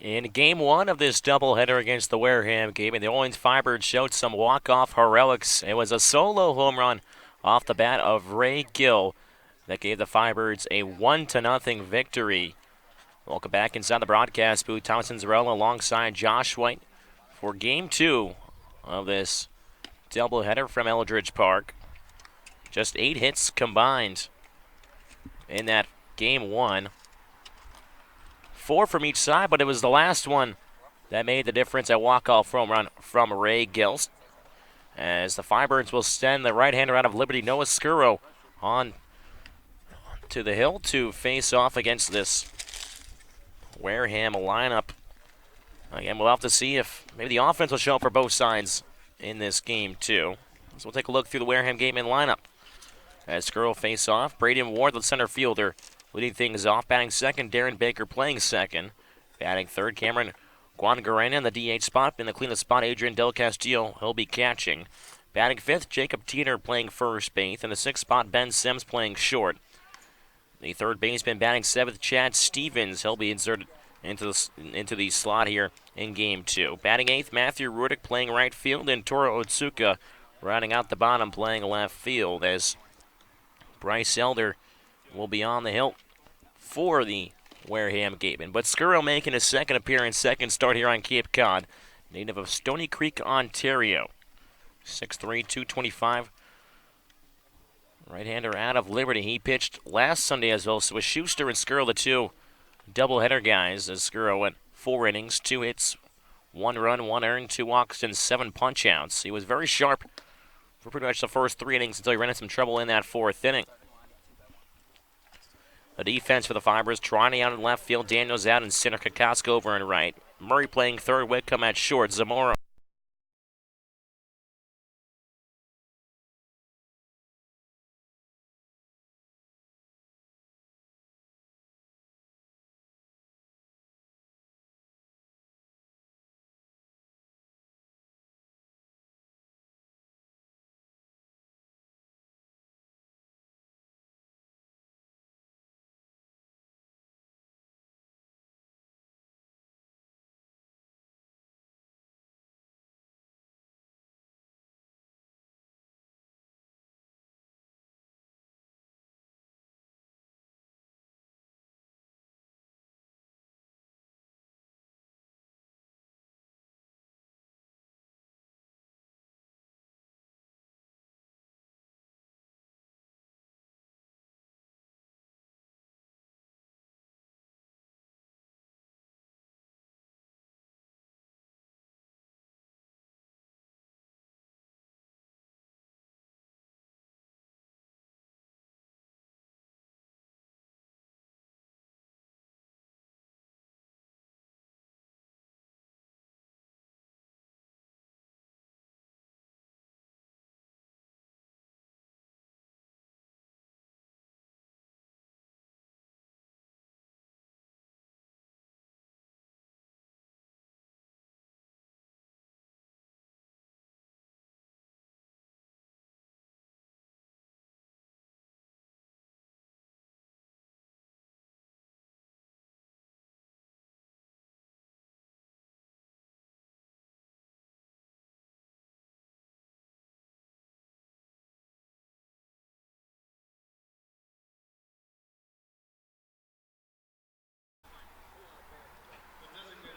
In game one of this doubleheader against the Wareham Gateman, the Orleans Firebirds showed some walk-off heroics. It was a solo home run off the bat of Ray Gill that gave the Firebirds a 1-0 victory. Welcome back inside the broadcast booth. Thomas Zarella alongside Josh White for game two of this doubleheader from Eldridge Park. Just 8 hits combined in that game one. 4 from each side, but it was the last one that made the difference. A walk-off home run from Ray Gilst. As the Firebirds will send the right-hander out of Liberty, Noah Scurro, on to the hill to face off against this Wareham lineup. Again, we'll have to see if maybe the offense will show up for both sides in this game, too. So we'll take a look through the Wareham Gateman lineup. As Scurro face off, Braden Ward, the center fielder, leading things off. Batting second, Darren Baker playing second. Batting third, Cameron Guangarena in the DH spot. In the cleanest spot, Adrian Del Castillo, he'll be catching. Batting fifth, Jacob Tiener playing first base. In the sixth spot, Ben Sims playing short. The third baseman batting seventh, Chad Stevens. He'll be inserted into the slot here in game two. Batting eighth, Matthew Rudick playing right field. And Toro Otsuka rounding out the bottom playing left field as Bryce Elder will be on the hill for the Wareham Gateman. But Scurro making his second appearance, second start here on Cape Cod. Native of Stony Creek, Ontario. 6'3", 225. Right-hander out of Liberty. He pitched last Sunday as well. So with Schuster and Scurro, the two doubleheader guys, as Scurro went 4 innings, 2 hits, 1 run, 1 earned, 2 walks, and 7 punch-outs. He was very sharp for pretty much the first 3 innings until he ran into some trouble in that 4th inning. The defense for the Fibers, Trani out in left field, Daniels out in center, Kakasko over in right. Murray playing third, Whitcomb at short, Zamora.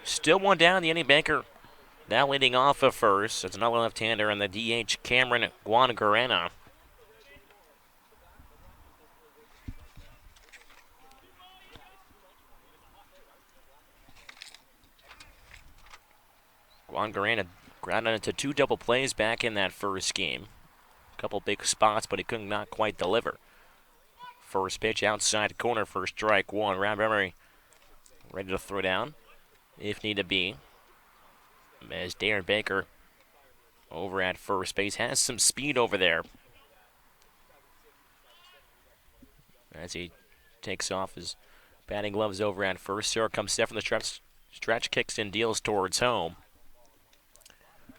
Still one down, the inning banker now leading off of first. It's another left-hander in the DH, Cameron Guangarena. Guangarena grounded into 2 double plays back in that first game. A couple big spots, but he could not quite deliver. First pitch outside corner for strike one. Round Emery ready to throw down if need to be. As Darren Baker over at first base has some speed over there. As he takes off his batting gloves over at first. Here comes Steph from the stretch kicks and deals towards home.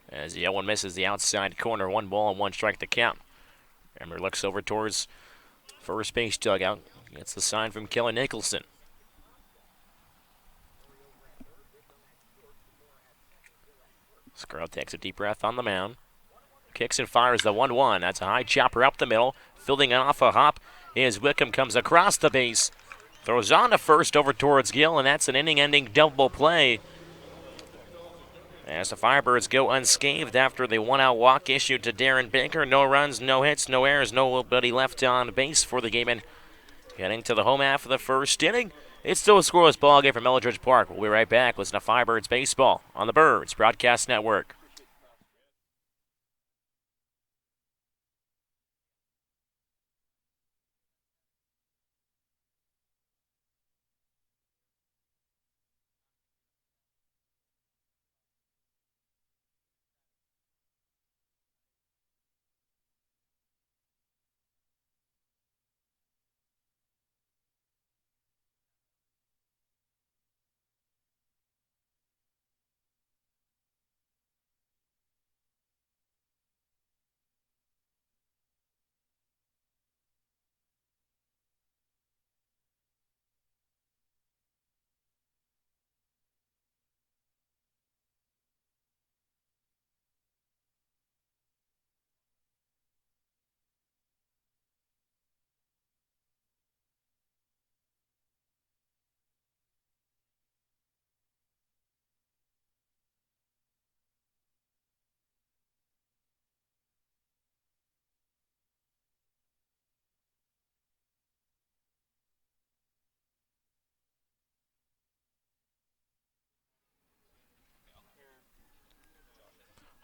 As the 0-1 misses the outside corner. 1 ball and 1 strike to count. Emery looks over towards first base dugout. Gets the sign from Kelly Nicholson. Scrub takes a deep breath on the mound. Kicks and fires the 1-1. That's a high chopper up the middle. Fielding it off a hop is Wickham, comes across the base. Throws on to first over towards Gill, and that's an inning-ending double play. As the Firebirds go unscathed after the one-out walk issued to Darren Baker. No runs, no hits, no errors, nobody left on base for the Gateman. Getting to the home half of the first inning. It's still a scoreless ball game from Eldridge Park. We'll be right back. Listen to Firebirds Baseball on the Birds Broadcast Network.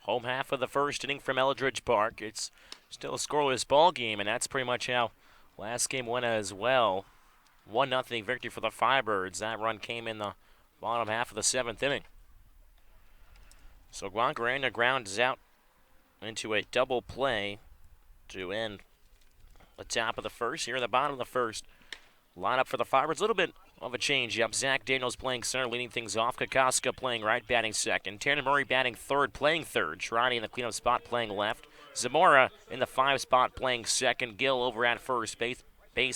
Home half of the first inning from Eldridge Park. It's still a scoreless ball game, and that's pretty much how last game went as well. 1-0 victory for the Firebirds. That run came in the bottom half of the seventh inning. So Guancarena grounds out into a double play to end the top of the first. Here in the bottom of the first, lineup for the Firebirds. A little bit of a change-up. Zach Daniels playing center, leading things off. Kokoska playing right, batting second. Tanner Murray batting third, playing third. Trotty in the cleanup spot, playing left. Zamora in the 5 spot, playing second. Gill over at first base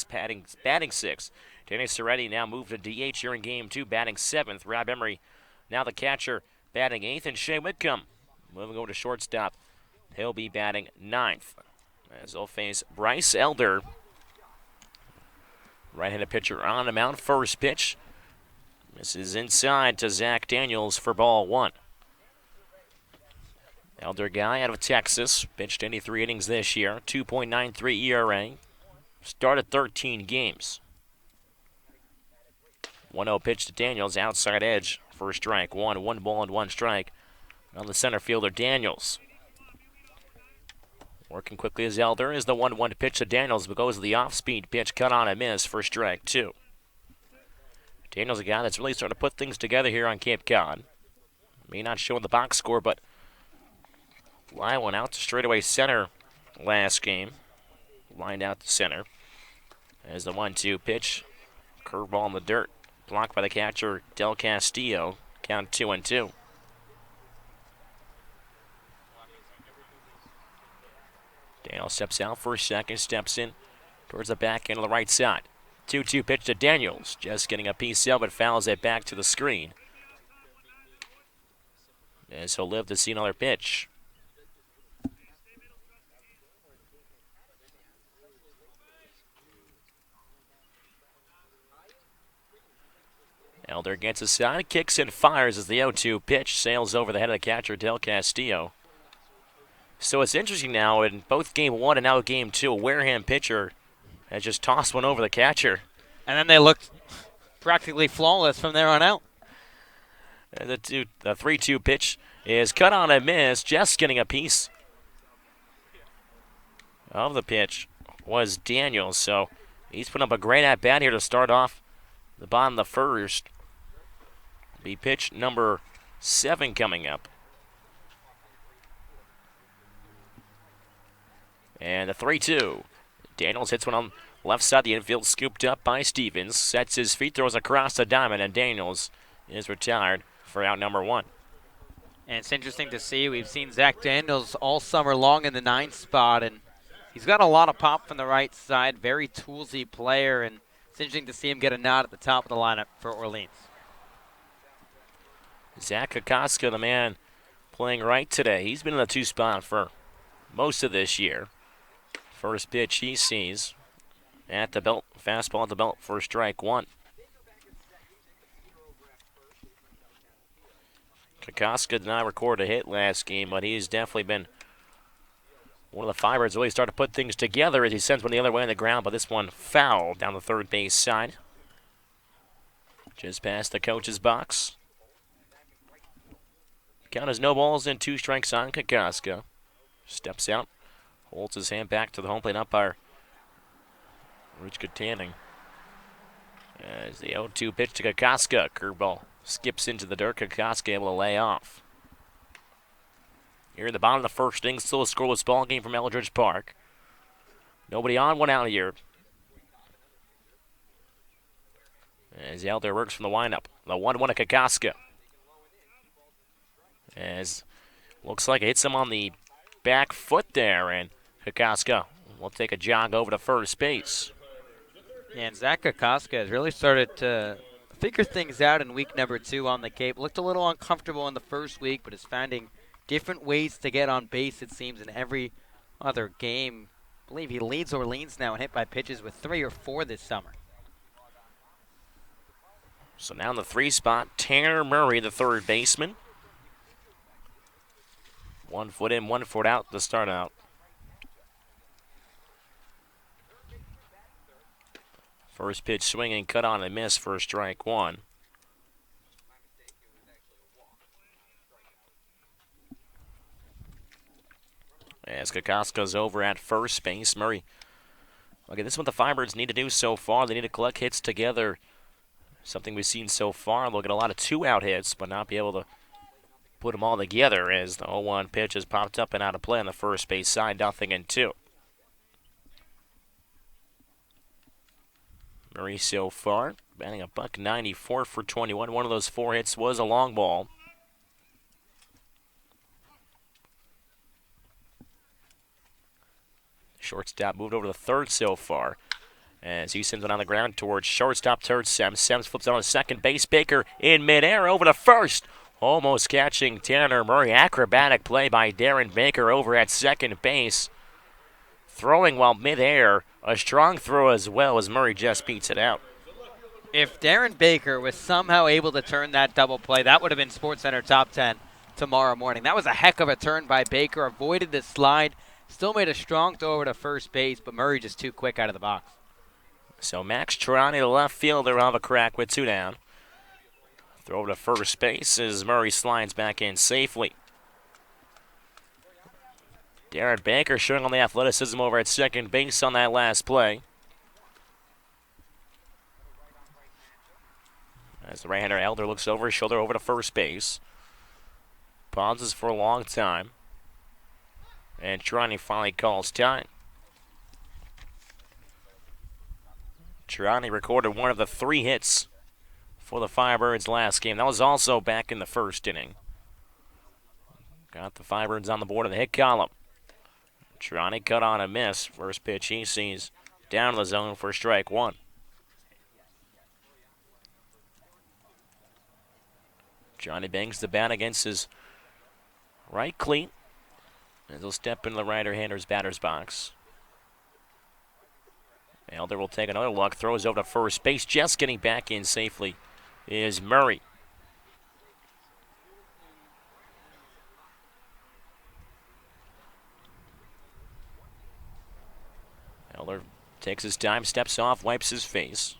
batting sixth. Danny Soretti now moved to DH here in game 2, batting 7th. Rob Emery, now the catcher, batting 8th. And Shea Whitcomb moving over to shortstop. He'll be batting 9th. As they'll face Bryce Elder. Right-handed pitcher on the mound. First pitch. This is inside to Zach Daniels for ball 1. Elder guy out of Texas. Pitched 83 innings this year. 2.93 ERA. Started 13 games. 1-0 pitch to Daniels. Outside edge for a strike. 1 ball and 1 strike on the center fielder Daniels. Working quickly as Elder is the 1-1 pitch to Daniels, but goes to the off-speed pitch, cut on and miss for strike 2. Daniels, a guy that's really starting to put things together here on Cape Cod. May not show in the box score, but line one out to straightaway center last game. Lined out to center. As the 1-2 pitch, curveball in the dirt, blocked by the catcher Del Castillo. Count 2-2. Daniels steps out for a second, steps in towards the back end of the right side. 2-2 pitch to Daniels, just getting a piece out, but fouls it back to the screen. As he'll live to see another pitch. Elder gets a side, kicks and fires as the 0-2 pitch sails over the head of the catcher Del Castillo. So it's interesting now, in both game 1 and now game 2, a Wareham pitcher has just tossed one over the catcher. And then they looked practically flawless from there on out. And the 3-2 pitch is cut on and missed, just getting a piece of the pitch was Daniels. So he's put up a great at-bat here to start off the bottom of the first. Be pitch number 7 coming up. And the 3-2. Daniels hits one on left side of the infield, scooped up by Stevens. Sets his feet, throws across the diamond, and Daniels is retired for out number 1. And it's interesting to see. We've seen Zach Daniels all summer long in the 9th spot, and he's got a lot of pop from the right side. Very toolsy player, and it's interesting to see him get a nod at the top of the lineup for Orleans. Zach Kokoska, the man playing right today. He's been in the 2 spot for most of this year. First pitch he sees at the belt. Fastball at the belt for strike 1. Kokoska did not record a hit last game, but he's definitely been one of the Firebirds really start to put things together as he sends one the other way on the ground, but this one fouled down the third base side. Just past the coach's box. Count is no balls and 2 strikes on Kokoska. Steps out, holds his hand back to the home plate umpire, Rich Tanning. As the 0-2 pitch to Kokoska. Curveball skips into the dirt. Kokoska able to lay off. Here in the bottom of the first inning, still a scoreless ball game from Eldridge Park. Nobody on, 1 out here. As Elder works from the windup. The 1-1 to Kokoska. As looks like it hits him on the back foot there, and Kokoska will take a jog over to first base. And Zach Kokoska has really started to figure things out in week number 2 on the Cape. Looked a little uncomfortable in the first week, but is finding different ways to get on base, it seems, in every other game. I believe he leads or leans now in hit by pitches with 3 or 4 this summer. So now in the 3 spot, Tanner Murray, the third baseman. 1 foot in, 1 foot out to start out. First pitch swinging, cut on and miss for strike 1. As Kokoska's over at first base, Murray. Okay, this is what the Firebirds need to do so far. They need to collect hits together. Something we've seen so far. They'll get a lot of 2-out hits, but not be able to put them all together as the 0-1 pitch has popped up and out of play on the first base side, 0-2. Murray so far batting a .194 for 21. One of those 4 hits was a long ball. Shortstop moved over to the third so far as he sends it on the ground towards shortstop third. Sims flips it on to second base. Baker in midair over to first. Almost catching Tanner Murray. Acrobatic play by Darren Baker over at second base. Throwing while midair. A strong throw as well as Murray just beats it out. If Darren Baker was somehow able to turn that double play, that would have been SportsCenter Top 10 tomorrow morning. That was a heck of a turn by Baker. Avoided the slide. Still made a strong throw over to first base, but Murray just too quick out of the box. So Max Trani, the left fielder, will have a crack with 2 down. Throw over to first base as Murray slides back in safely. Darren Baker showing on the athleticism over at second base on that last play. As the right-hander Elder looks over his shoulder over to first base. Pauses for a long time. And Trani finally calls time. Trani recorded one of the 3 hits for the Firebirds last game. That was also back in the first inning. Got the Firebirds on the board of the hit column. Trani cut on a miss. First pitch he sees down the zone for strike 1. Trani bangs the bat against his right cleat as he'll step into the right-hander's batter's box. Elder will take another look, throws over to first base. Just getting back in safely is Murray. Elder takes his time, steps off, wipes his face.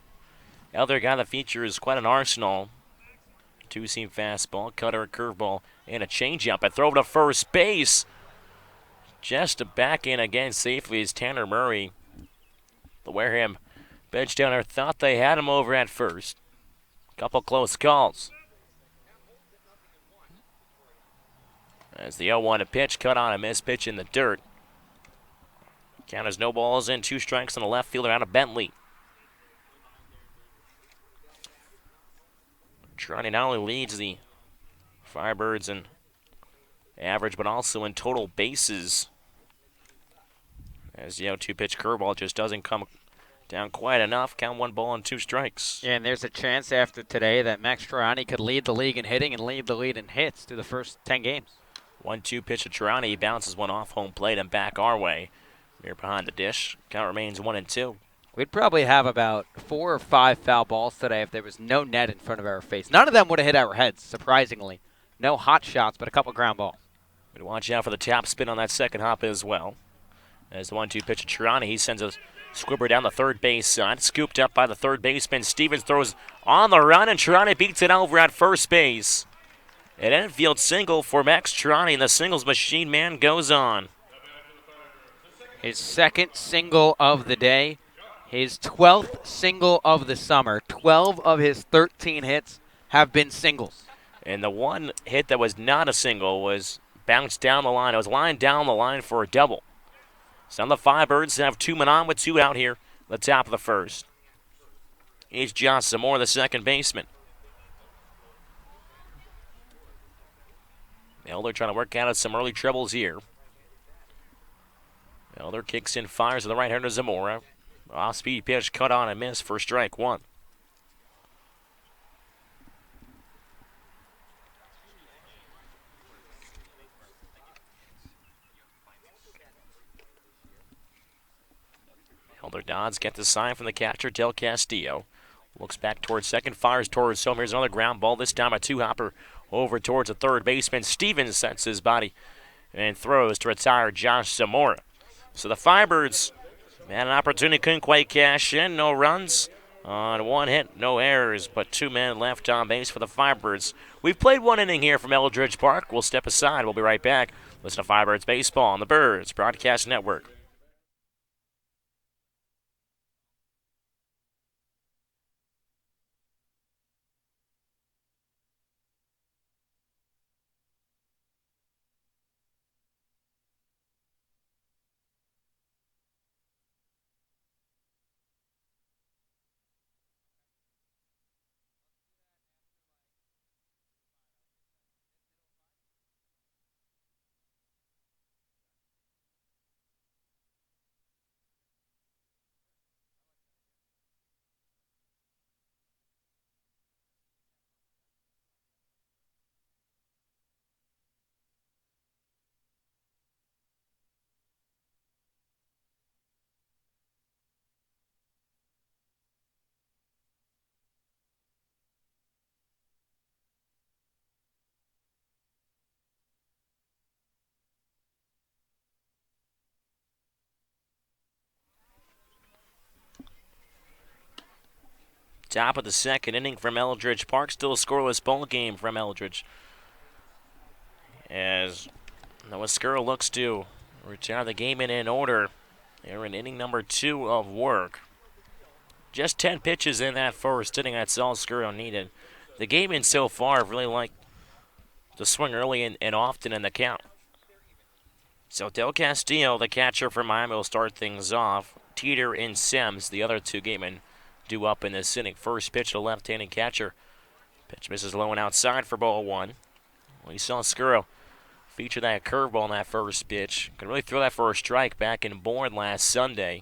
Elder guy that features quite an arsenal. 2-seam fastball, cutter, curveball, and a changeup. A throw to first base. Just to back in again safely is Tanner Murray. The Wareham bench down there thought they had him over at first. Couple close calls. As the 0-1 to pitch, cut on a miss, pitch in the dirt. Count is no balls in, 2 strikes on the left fielder out of Bentley. Trani not only leads the Firebirds in average, but also in total bases. As the 0-2 pitch curveball just doesn't come down quite enough. Count 1 ball and 2 strikes. Yeah, and there's a chance after today that Max Trani could lead the league in hitting and lead the lead in hits through the first 10 games. 1-2 pitch to Trani. He bounces one off home plate and back our way. We're behind the dish. Count remains 1-2. We'd probably have about 4 or 5 foul balls today if there was no net in front of our face. None of them would have hit our heads, surprisingly. No hot shots, but a couple ground balls. But watch out for the top spin on that second hop as well. As the 1-2 pitch to Trani, he sends a squibber down the third base side. Scooped up by the third baseman. Stevens throws on the run, and Trani beats it over at first base. An infield single for Max Trani, and the singles machine man goes on. His second single of the day. His 12th single of the summer. 12 of his 13 hits have been singles. And the one hit that was not a single was bounced down the line. It was lined down the line for a double. So now the Firebirds have 2 men on with 2 out here at the top of the first. Here's Josh Zamora, the second baseman. Elder trying to work out of some early troubles here. Elder kicks in, fires to the right-hander Zamora. Off-speed pitch, cut on and miss for strike 1. Elder Dodds gets the sign from the catcher, Del Castillo. Looks back towards second, fires towards home. Here's another ground ball, this time a 2-hopper over towards the third baseman. Stevens sets his body and throws to retire Josh Zamora. So the Firebirds had an opportunity, couldn't quite cash in. No runs on 1 hit, no errors, but 2 men left on base for the Firebirds. We've played 1 inning here from Eldridge Park. We'll step aside. We'll be right back. Listen to Firebirds Baseball on the Birds Broadcast Network. Top of the second inning from Eldridge Park. Still a scoreless ball game from Eldridge. As Noah looks to retire the game in order. They're in inning number 2 of work. Just 10 pitches in that first inning. That's all Skuro needed. The Gateman so far have really liked to swing early and often in the count. So Del Castillo, the catcher for Miami, will start things off. Teeter and Sims, the other 2 Gatemen, due up in this inning. First pitch to left-handed catcher. Pitch misses low and outside for ball 1. We saw Skuro feature that curveball in that first pitch. Could really throw that for a strike back in Bourne last Sunday.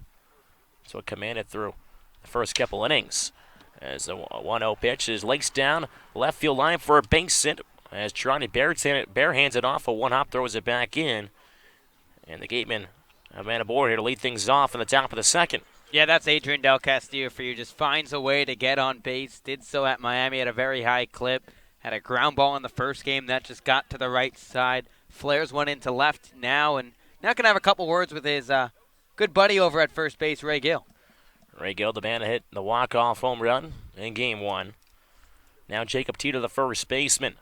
So it commanded through the first couple innings. As the 1-0 pitch is laced down left field line for a base hit. As Trani bare hands it off, a 1-hop throws it back in. And the Gatemen have man aboard here to lead things off in the top of the second. Yeah, that's Adrian Del Castillo for you. Just finds a way to get on base. Did so at Miami at a very high clip. Had a ground ball in the first game that just got to the right side. Flares one into left now, and now can have a couple words with his good buddy over at first base, Ray Gill. Ray Gill, the man that hit the walk-off home run in game 1. Now Jacob Teeter, the first baseman.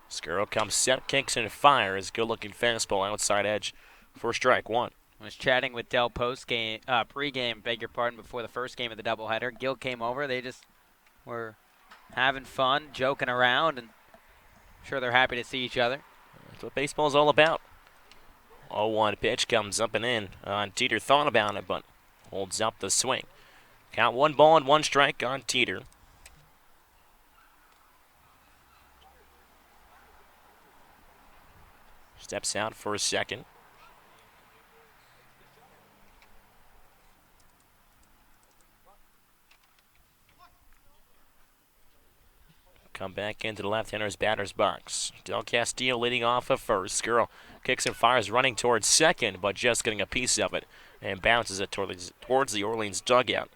Skuro comes set, kicks and fires. Good-looking fastball outside edge for strike 1. I was chatting with Del pregame, beg your pardon, before the first game of the doubleheader. Gill came over. They just were having fun, joking around, and I'm sure they're happy to see each other. That's what baseball's all about. 0-1 pitch comes up and in. Teeter thought about it, but holds up the swing. Count 1 ball and 1 strike on Teeter. Steps out for a second. come back into the left-hander's batter's box. Del Castillo leading off at first. Skirrow kicks and fires, running towards second, but just getting a piece of it and bounces it towards the Orleans dugout.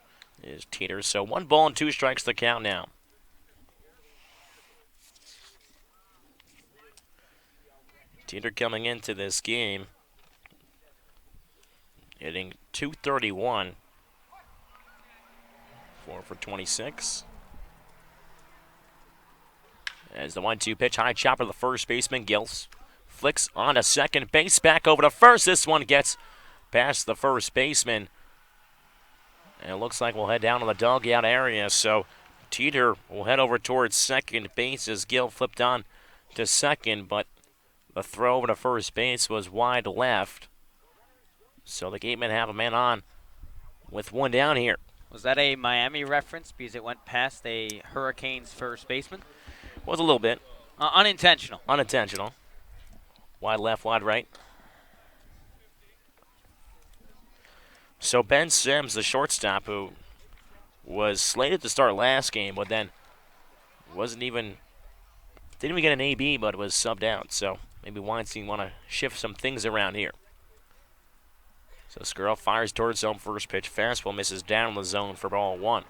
Is Teeter. So 1 ball and 2 strikes to count now. Teeter coming into this game hitting .231, 4 for 26. As the 1-2 pitch, high chopper to the first baseman, Gills flicks on to second base, back over to first. This one gets past the first baseman. And it looks like we'll head down to the dugout area. So Teeter will head over towards second base as Gill flipped on to second, but the throw over to first base was wide left. So the Gatemen have a man on with 1 down here. Was that a Miami reference because it went past a Hurricanes first baseman? Was a little bit. Unintentional. Unintentional. Wide left, wide right. So Ben Sims, the shortstop, who was slated to start last game, but then didn't even get an AB, but was subbed out. So maybe Weinstein want to shift some things around here. So Skirrell fires towards home, first pitch. Fastball misses down in the zone for ball 1.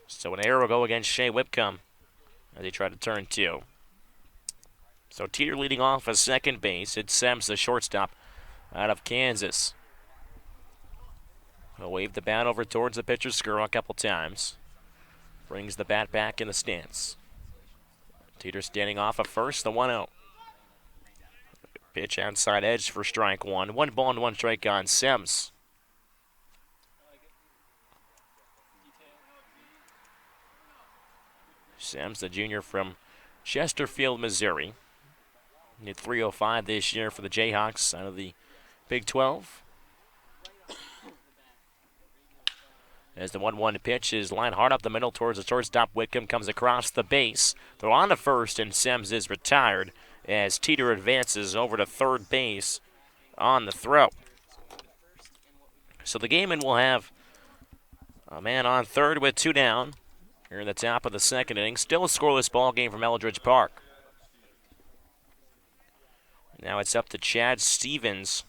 So an error will go against Shea Whipcomb as he tried to turn 2. So Teeter leading off at second base. It's Sims, the shortstop, out of Kansas. He'll wave the bat over towards the pitcher, Skirrell, a couple times. Brings the bat back in the stance. Teeter standing off at first, the 1-0. Pitch outside edge for strike 1. 1 ball and 1 strike on Sims. Sims, the junior from Chesterfield, Missouri. Hit .305 this year for the Jayhawks out of the Big 12. As the 1-1 pitch is lined hard up the middle towards the shortstop, Whitcomb comes across the base. Throw on to first, and Sims is retired as Teeter advances over to third base on the throw. So the Gatemen will have a man on third with 2 down here in the top of the second inning. Still a scoreless ball game from Eldridge Park. Now it's up to Chad Stevens.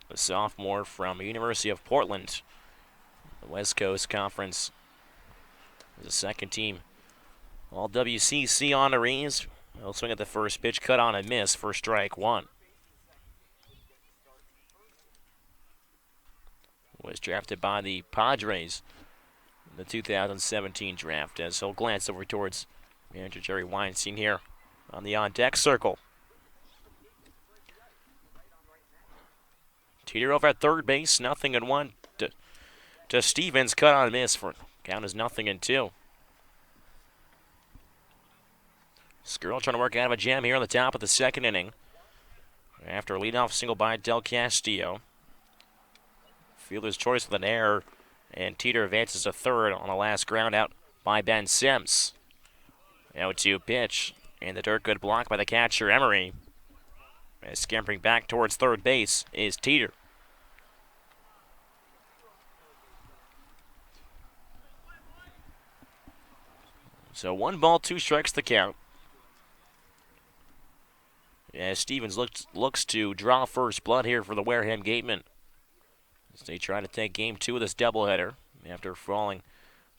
A sophomore from the University of Portland, the West Coast Conference. Is a second team all WCC honorees. He'll swing at the first pitch, cut on and miss for strike 1. Was drafted by the Padres in the 2017 draft, as he'll glance over towards manager Jerry Weinstein here on the on-deck circle. Teeter over at third base, 0-1 to Stevens, cut on and miss for count is 0-2. Skirrell trying to work out of a jam here on the top of the second inning. After a leadoff single by Del Castillo. Fielder's choice with an error, and Teeter advances to third on the last ground out by Ben Sims. 0-2 pitch, and the dirt good block by the catcher Emery. As scampering back towards third base is Teeter. So 1 ball, 2 strikes to count. As Stevens looks to draw first blood here for the Wareham Gatemen. As they try to take game 2 of this doubleheader after falling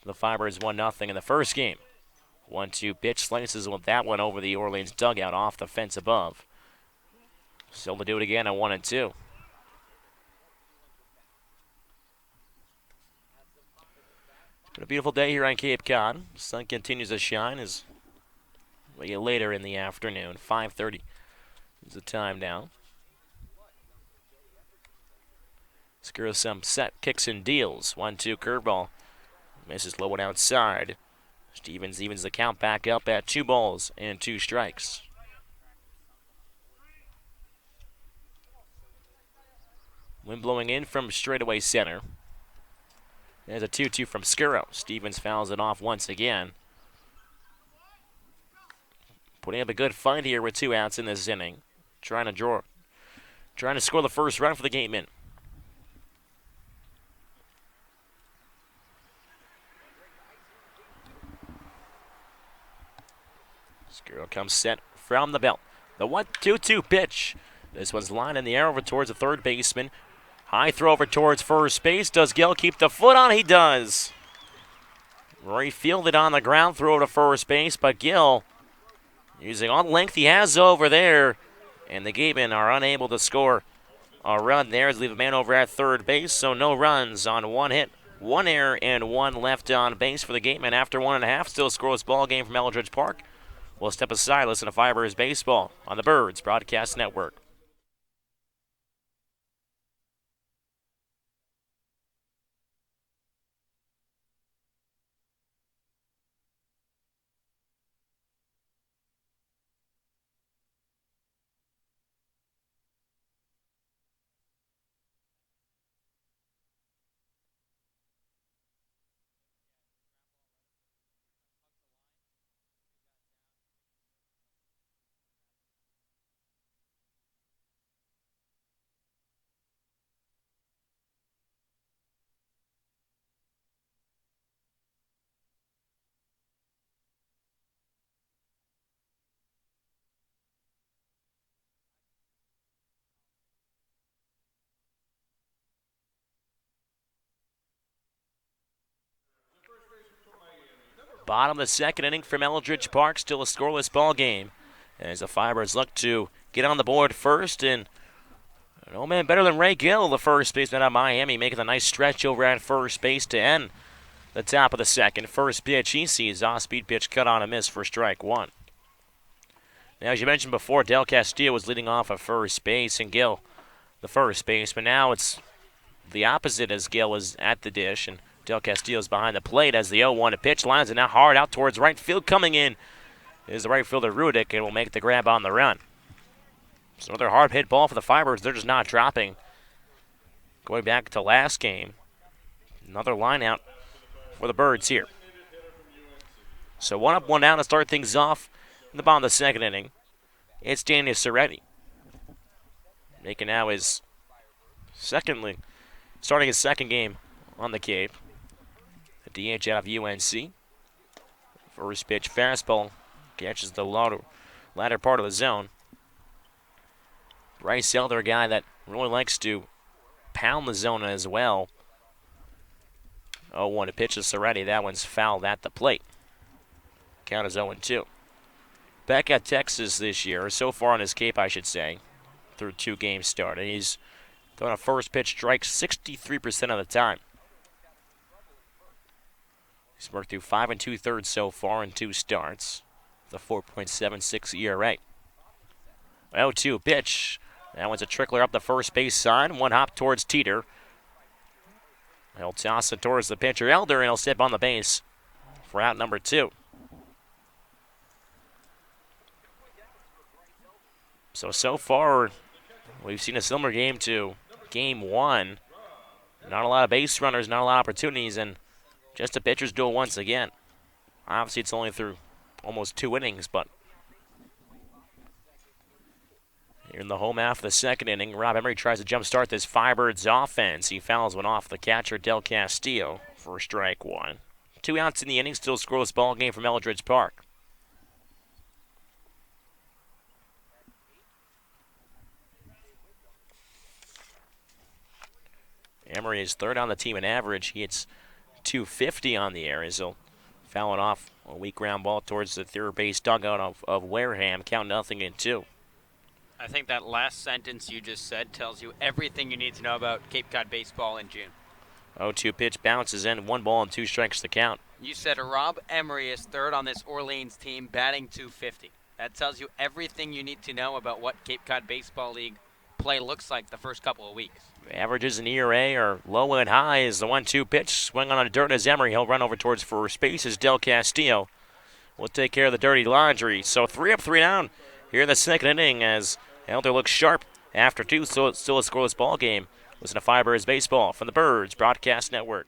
to the Firebirds 1-0 in the first game. 1-2 pitch, slices with that one over the Orleans dugout off the fence above. Still to do it again at 1-2. It's been a beautiful day here on Cape Cod. The sun continues to shine as we get later in the afternoon. 5:30 is the time now. Skirrell some set kicks and deals. 1-2 curveball. Misses low and outside. Stevens evens the count back up at 2 balls and 2 strikes. Wind blowing in from straightaway center. There's a 2-2 from Skirrell. Stevens fouls it off once again. Putting up a good fight here with 2 outs in this inning. Trying to score the first run for the Gatemen. Skirl comes set from the belt. The 1-2-2 pitch. This one's lined in the air over towards the third baseman. High throw over towards first base. Does Gill keep the foot on? He does. Roy fielded on the ground, throw to first base, but Gill, using all the length he has over there, and the Gatemen are unable to score a run there. Leave a man over at third base, so no runs on one hit, one error, and one left on base for the Gatemen after 1.5. Still scoreless ball game from Eldridge Park. We'll step aside, listen to Firebirds baseball on the Birds Broadcast Network. Bottom of the second inning from Eldridge Park, still a scoreless ball game. As the Firebirds look to get on the board first, and no man better than Ray Gill, the first baseman out of Miami, making a nice stretch over at first base to end the top of the second. First pitch he sees, off-speed pitch cut on a miss for strike one. Now, as you mentioned before, Del Castillo was leading off at first base, and Gill the first baseman. Now it's the opposite as Gill is at the dish, and Del Castillo's behind the plate as the 0-1 pitch lines it now hard out towards right field. Coming in is the right fielder Rudick, and will make the grab on the run. So another hard hit ball for the Firebirds. They're just not dropping. Going back to last game, another line out for the Birds here. So 1 up, 1 down to start things off in the bottom of the second inning. It's Daniel Soretti making now his starting his second game on the Cape. The DH out of UNC. First pitch fastball catches the latter part of the zone. Bryce Elder, a guy that really likes to pound the zone as well. 0-1 to pitch to Soretti. That one's fouled at the plate. Count is 0-2. Back at Texas this year, so far on his Cape, I should say, through 2 games started. He's thrown a first pitch strike 63% of the time. He's worked through 5 2/3 so far in 2 starts. The 4.76 ERA. 0-2 pitch. That one's a trickler up the first base side. One hop towards Teeter. He'll toss it towards the pitcher Elder, and he'll step on the base for out number 2. So far, we've seen a similar game to game 1. Not a lot of base runners, not a lot of opportunities, and just a pitcher's duel once again. Obviously, it's only through almost 2 innings, but here in the home half of the second inning, Rob Emery tries to jumpstart this Firebirds offense. He fouls one off the catcher, Del Castillo, for strike 1. 2 outs in the inning, still scoreless ball game from Eldridge Park. Emery is third on the team in average. He hits .250 on the air as he'll foul it off a weak ground ball towards the third base dugout of Wareham. Count 0-2. I think that last sentence you just said tells you everything you need to know about Cape Cod baseball in June. 0-2 pitch bounces in, 1 ball and 2 strikes to count. You said Rob Emery is third on this Orleans team, batting .250. That tells you everything you need to know about what Cape Cod Baseball League play looks like the first couple of weeks. Averages in ERA are low and high as the 1-2 pitch swung on a dirt as Emery. He'll run over towards first base as Del Castillo will take care of the dirty laundry. So 3 up, 3 down here in the second inning as Elder looks sharp after 2, so it's still a scoreless ball game. Listen to Firebirds baseball from the Birds Broadcast Network.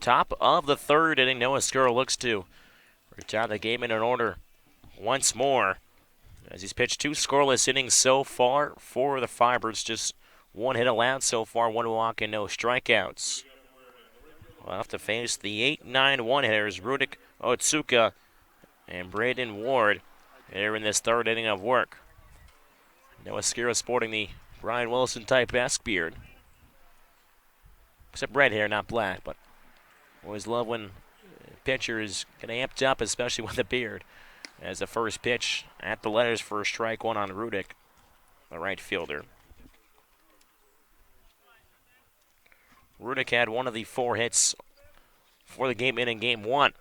Top of the third inning, Noah Skrull looks to retire the game in order once more, as he's pitched 2 scoreless innings so far for the Firebirds. Just 1 hit allowed so far, 1 walk and no strikeouts. We'll have to face the 8-9 hitters, Rudik Otsuka and Braden Ward, here in this third inning of work. Noah Skrull sporting the Brian Wilson type beard. Except red hair, not black, but always love when a pitcher is getting amped up, especially with a beard. As the first pitch at the letters for strike 1 on Rudik, the right fielder. Rudik had 1 of the 4 hits for the Gateman in game 1.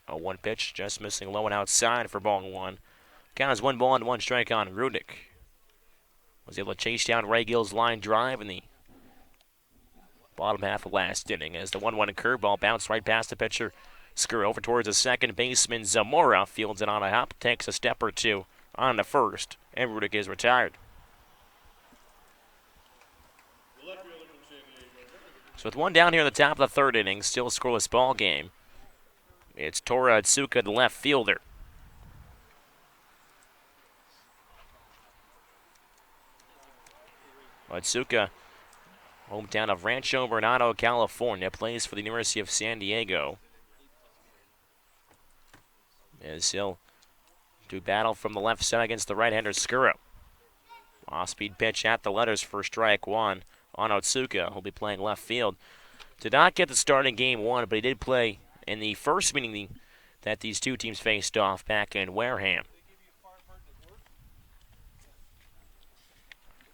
A 1 pitch, just missing low and outside for ball 1. Count is 1 ball and 1 strike on Rudik. Was able to chase down Ray Gill's line drive in the bottom half of last inning, as the 1-1 curveball bounced right past the pitcher. Skrull over towards the second baseman. Zamora fields it on a hop, takes a step or 2 on the first, and Rudik is retired. So with 1 down here in the top of the third inning, still a scoreless ball game. It's Tora Otsuka, the left fielder. Otsuka, hometown of Rancho Bernardo, California, plays for the University of San Diego. As he'll do battle from the left side against the right-hander Skrull. Off-speed pitch at the letters for strike 1 on Otsuka. He'll be playing left field. Did not get the start in game 1, but he did play in the first meeting that these two teams faced off back in Wareham.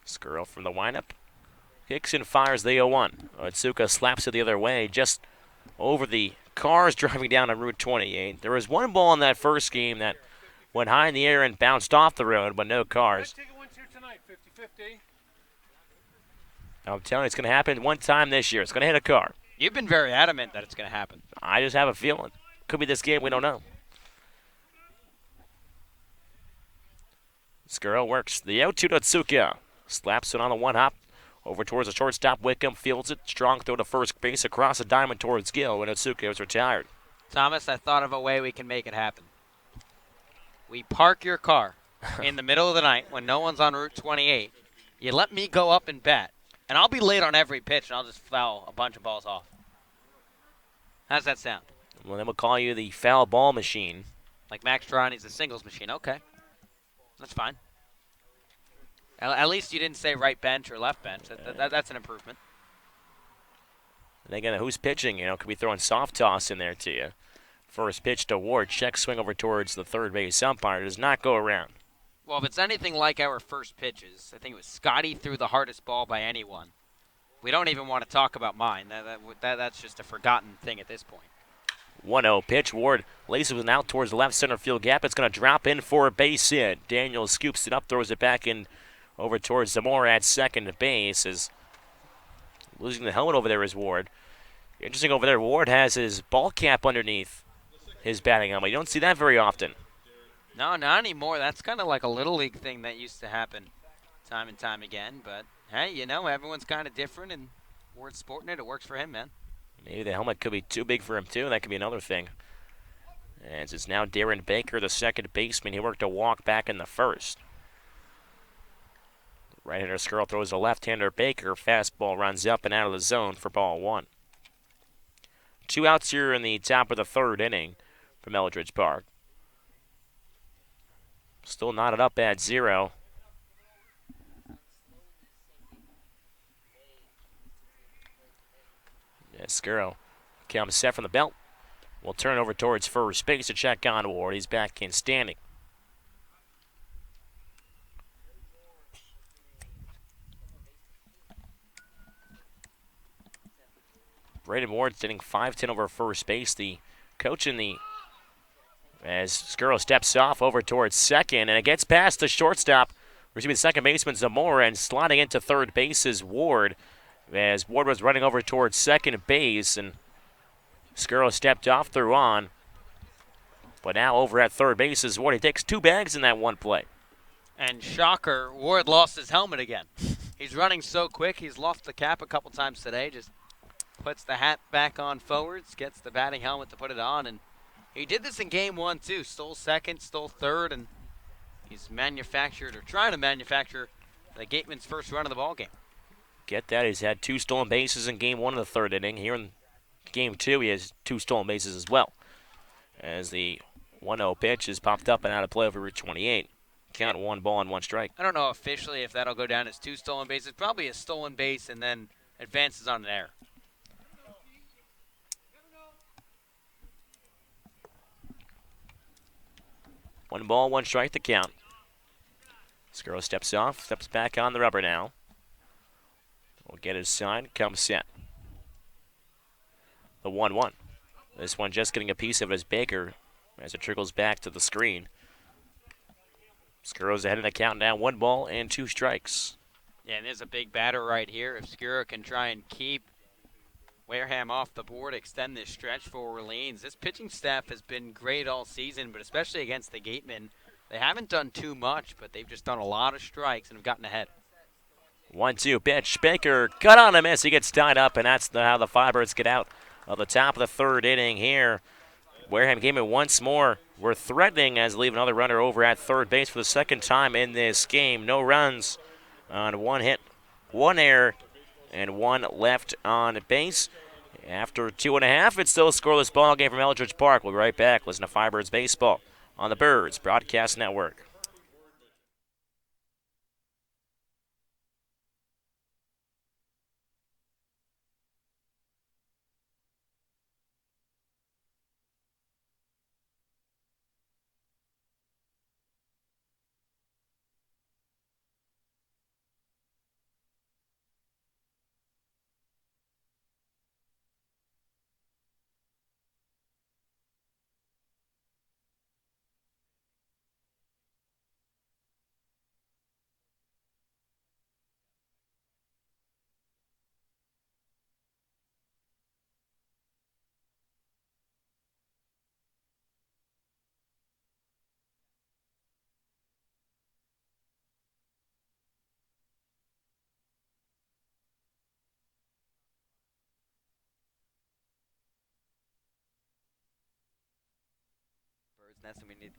Skrull from the windup. Kicks and fires the 0-1. Otsuka slaps it the other way, just over the cars driving down on Route 28. There was 1 ball in that first game that went high in the air and bounced off the road, but no cars. I'm telling you, it's going to happen 1 time this year. It's going to hit a car. You've been very adamant that it's going to happen. I just have a feeling. Could be this game, we don't know. Skrull works the 0-2 to Otsuka. Slaps it on the 1 hop. Over towards the shortstop, Wickham fields it. Strong throw to first base across the diamond towards Gill, and Otsuka is retired. Thomas, I thought of a way we can make it happen. We park your car in the middle of the night when no one's on Route 28. You let me go up and bat, and I'll be late on every pitch, and I'll just foul a bunch of balls off. How's that sound? Well, then we'll call you the foul ball machine. Like Max Troni's the singles machine. Okay. That's fine. At least you didn't say right bench or left bench. That's an improvement. And again, who's pitching? Could be throwing soft toss in there to you. First pitch to Ward. Check swing over towards the third base umpire. Does not go around. Well, if it's anything like our first pitches, I think it was Scotty threw the hardest ball by anyone. We don't even want to talk about mine. That's just a forgotten thing at this point. 1-0 pitch. Ward laces it out towards the left center field gap. It's going to drop in for a base hit. Daniel scoops it up, throws it back in over towards Zamora at second base. Is losing the helmet over there is Ward. Interesting over there, Ward has his ball cap underneath his batting helmet. You don't see that very often. No, not anymore. That's kind of like a Little League thing that used to happen time and time again. But, hey, everyone's kind of different, and Ward's sporting it. It works for him, man. Maybe the helmet could be too big for him, too. That could be another thing. As it's now Darren Baker, the second baseman. He worked a walk back in the first. Right-hander Skrull throws a left-hander Baker. Fastball runs up and out of the zone for ball 1. 2 outs here in the top of the third inning from Eldridge Park. Still knotted up at 0. Skrull comes set from the belt. Will turn over towards first base to check on Ward. He's back in standing. Braden Ward sitting 5'10" over first base. The coach in the as Skrull steps off over towards second, and it gets past the shortstop, receiving second baseman Zamora, and sliding into third base is Ward. As Ward was running over towards second base, and Skrull stepped off through on. But now over at third base is Ward. He takes 2 bags in that one play. And shocker, Ward lost his helmet again. He's running so quick. He's lost the cap a couple times today. Just puts the hat back on forwards, gets the batting helmet to put it on, and he did this in game 1 too. Stole second, stole third, and he's manufactured or trying to manufacture the Gateman's first run of the ball game. Get that? He's had 2 stolen bases in game 1 of the third inning. Here in game 2, he has 2 stolen bases as well. As the 1-0 pitch is popped up and out of play over Route 28. Count 1 ball and 1 strike. I don't know officially if that'll go down as 2 stolen bases. Probably a stolen base and then advances on an error. One ball, 1 strike to count. Skuro steps off, steps back on the rubber now. Will get his sign, comes set. The 1-1. This one just getting a piece of it is Baker as it trickles back to the screen. Skuro's ahead in the count now, 1 ball and 2 strikes. Yeah, and there's a big batter right here. If Skuro can try and keep Wareham off the board, extend this stretch for Orleans. This pitching staff has been great all season, but especially against the Gatemen. They haven't done too much, but they've just done a lot of strikes and have gotten ahead. 1-2 pitch. Baker cut on a miss. He gets tied up, and that's how the Firebirds get out of the top of the third inning here. Wareham Gateman once more. We're threatening as leave another runner over at third base for the second time in this game. No runs on 1 hit, 1 error, and 1 left on base. After 2.5, it's still a scoreless ball game from Eldridge Park. We'll be right back. Listen to Firebirds Baseball on the Birds Broadcast Network. Birds nest, and we need.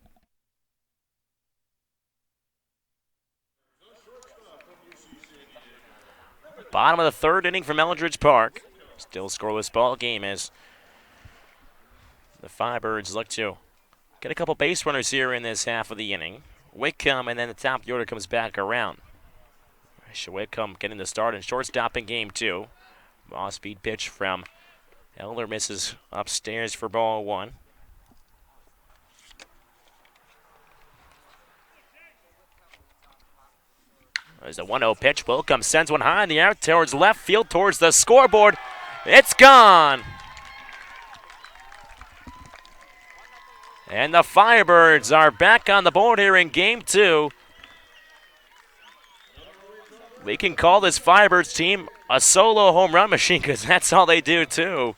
Bottom of the third inning from Eldridge Park. Still scoreless ball game as the Firebirds look to get a couple base runners here in this half of the inning. Whitcomb, and then the top of the order comes back around. Whitcomb getting the start and shortstop in game 2. Off-speed pitch from Elder misses upstairs for ball 1. There's a 1-0 pitch. Whitcomb sends one high in the air towards left field, towards the scoreboard. It's gone. And the Firebirds are back on the board here in game 2. We can call this Firebirds team a solo home run machine because that's all they do too.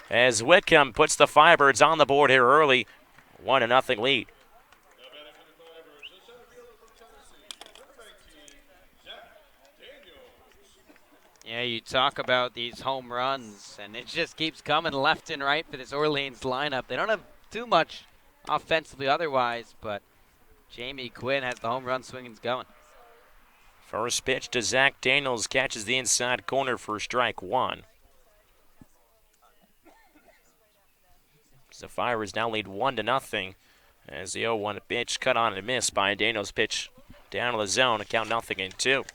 As Whitcomb puts the Firebirds on the board here early, 1-0 lead. Yeah, you talk about these home runs, and it just keeps coming left and right for this Orleans lineup. They don't have too much offensively otherwise, but Jamie Quinn has the home run swingings going. First pitch to Zach Daniels, catches the inside corner for strike 1. The Firebirds now lead 1-0 as the 0-1 pitch cut on and missed by Daniels. Pitch down to the zone, count 0-2.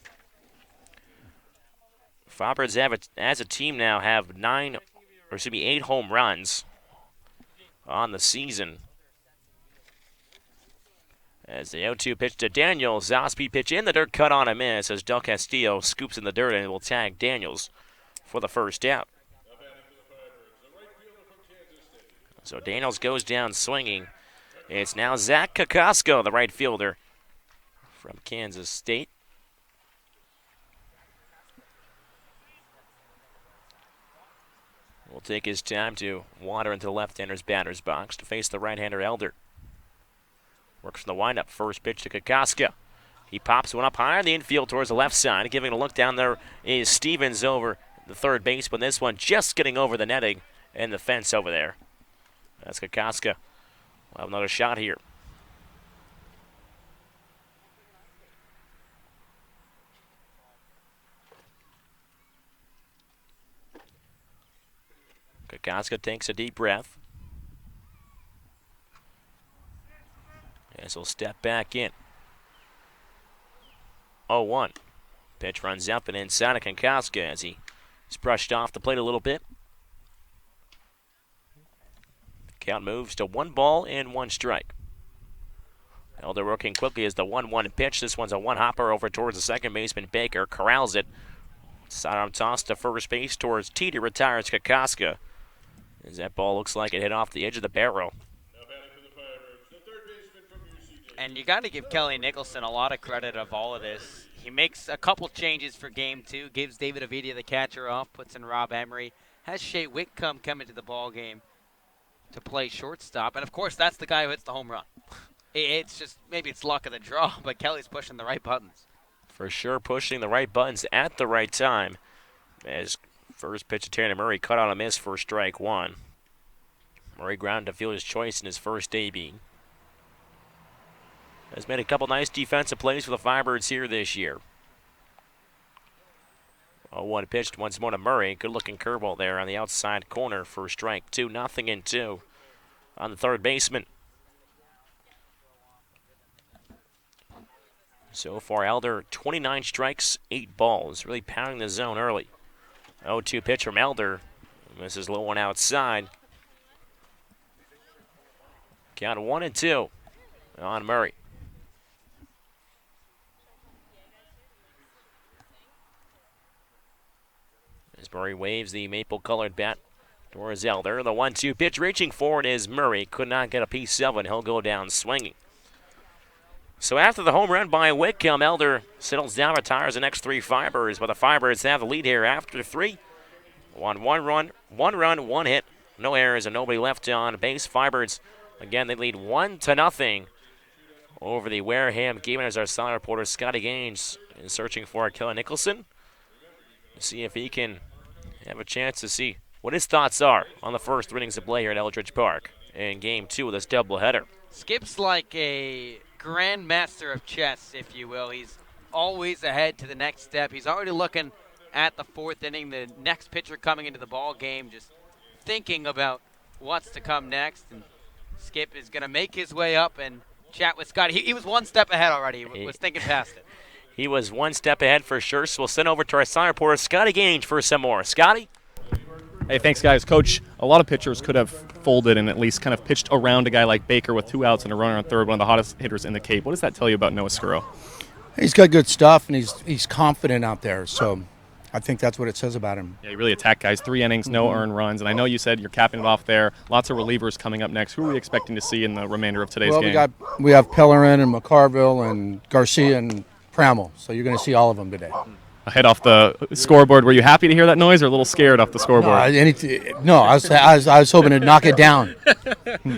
Firebirds as a team now have 8 home runs on the season. As the 0-2 pitch to Daniels, off-speed pitch in the dirt, cut on a miss as Del Castillo scoops in the dirt and will tag Daniels for the first out. So Daniels goes down swinging. It's now Zach Kokosko, the right fielder from Kansas State. Will take his time to wander into the left-hander's batter's box to face the right-hander Elder. Works from the windup. First pitch to Kokoska. He pops one up high in the infield towards the left side. Giving a look down there is Stevens over the third baseman. This one just getting over the netting and the fence over there. That's Kokoska. We'll have another shot here. Kokoska takes a deep breath. As he'll step back in. 0-1. Pitch runs up and inside of Kokoska as he's brushed off the plate a little bit. Count moves to 1-1 strike. Elder working quickly as the 1-1 pitch. This one's a one-hopper over towards the second baseman. Baker corrals it. Sidearm toss to first base towards T to retires Kokoska. As that ball looks like it hit off the edge of the barrel. And you got to give Kelly Nicholson a lot of credit of all of this. He makes a couple changes for game two, gives David Ovidia the catcher off, puts in Rob Emery, has Shea Whitcomb come into the ball game to play shortstop, and of course that's the guy who hits the home run. It's just, maybe it's luck of the draw, but Kelly's pushing the right buttons. For sure, pushing the right buttons at the right time. As first pitch to Tanner Murray cut on a miss for strike one. Murray grounded to fielder's choice in his first AB. Has made a couple nice defensive plays for the Firebirds here this year. 0-1 pitched once more to Murray. Good looking curveball there on the outside corner for strike two. 0-2 on the third baseman. So far, Elder 29 strikes, 8 balls. Really pounding the zone early. 0-2 pitch from Elder. Misses low one outside. Count 1-2 on Murray. As Murray waves the maple-colored bat towards Elder. The 1-2 pitch reaching forward is Murray. Could not get a piece of it. He'll go down swinging. So after the home run by Whitcomb, Elder settles down, retires the next 3 Firebirds. But the Firebirds have the lead here after 3. One run, 1 hit, no errors, and nobody left on base. Firebirds, again, they lead 1-0 over the Wareham Gateman. As our solid reporter Scotty Gaines is searching for Kelly Nicholson to see if he can have a chance to see what his thoughts are on the first 3 innings of play here at Eldridge Park in Game 2 of this doubleheader. Skip's like a grandmaster of chess, if you will. He's always ahead to the next step. He's already looking at the 4th inning, the next pitcher coming into the ball game, just thinking about what's to come next. And Skip is going to make his way up and chat with Scotty. He was 1 step ahead already. He was thinking past it. He was 1 step ahead for sure, so we'll send over to our side reporter, Scotty Gaines, for some more. Scotty? Hey, thanks, guys. Coach, a lot of pitchers could have folded and at least kind of pitched around a guy like Baker with 2 outs and a runner on third, one of the hottest hitters in the Cape. What does that tell you about Noah Scurro? He's got good stuff, and he's confident out there, so I think that's what it says about him. Yeah, he really attacked guys. 3 innings, no earned runs, and I know you said you're capping it off there. Lots of relievers coming up next. Who are we expecting to see in the remainder of today's game? We have Pellerin and McCarville and Garcia and Pramel, so you're going to see all of them today. A hit off the scoreboard. Were you happy to hear that noise or a little scared off the scoreboard? I was hoping to knock it down.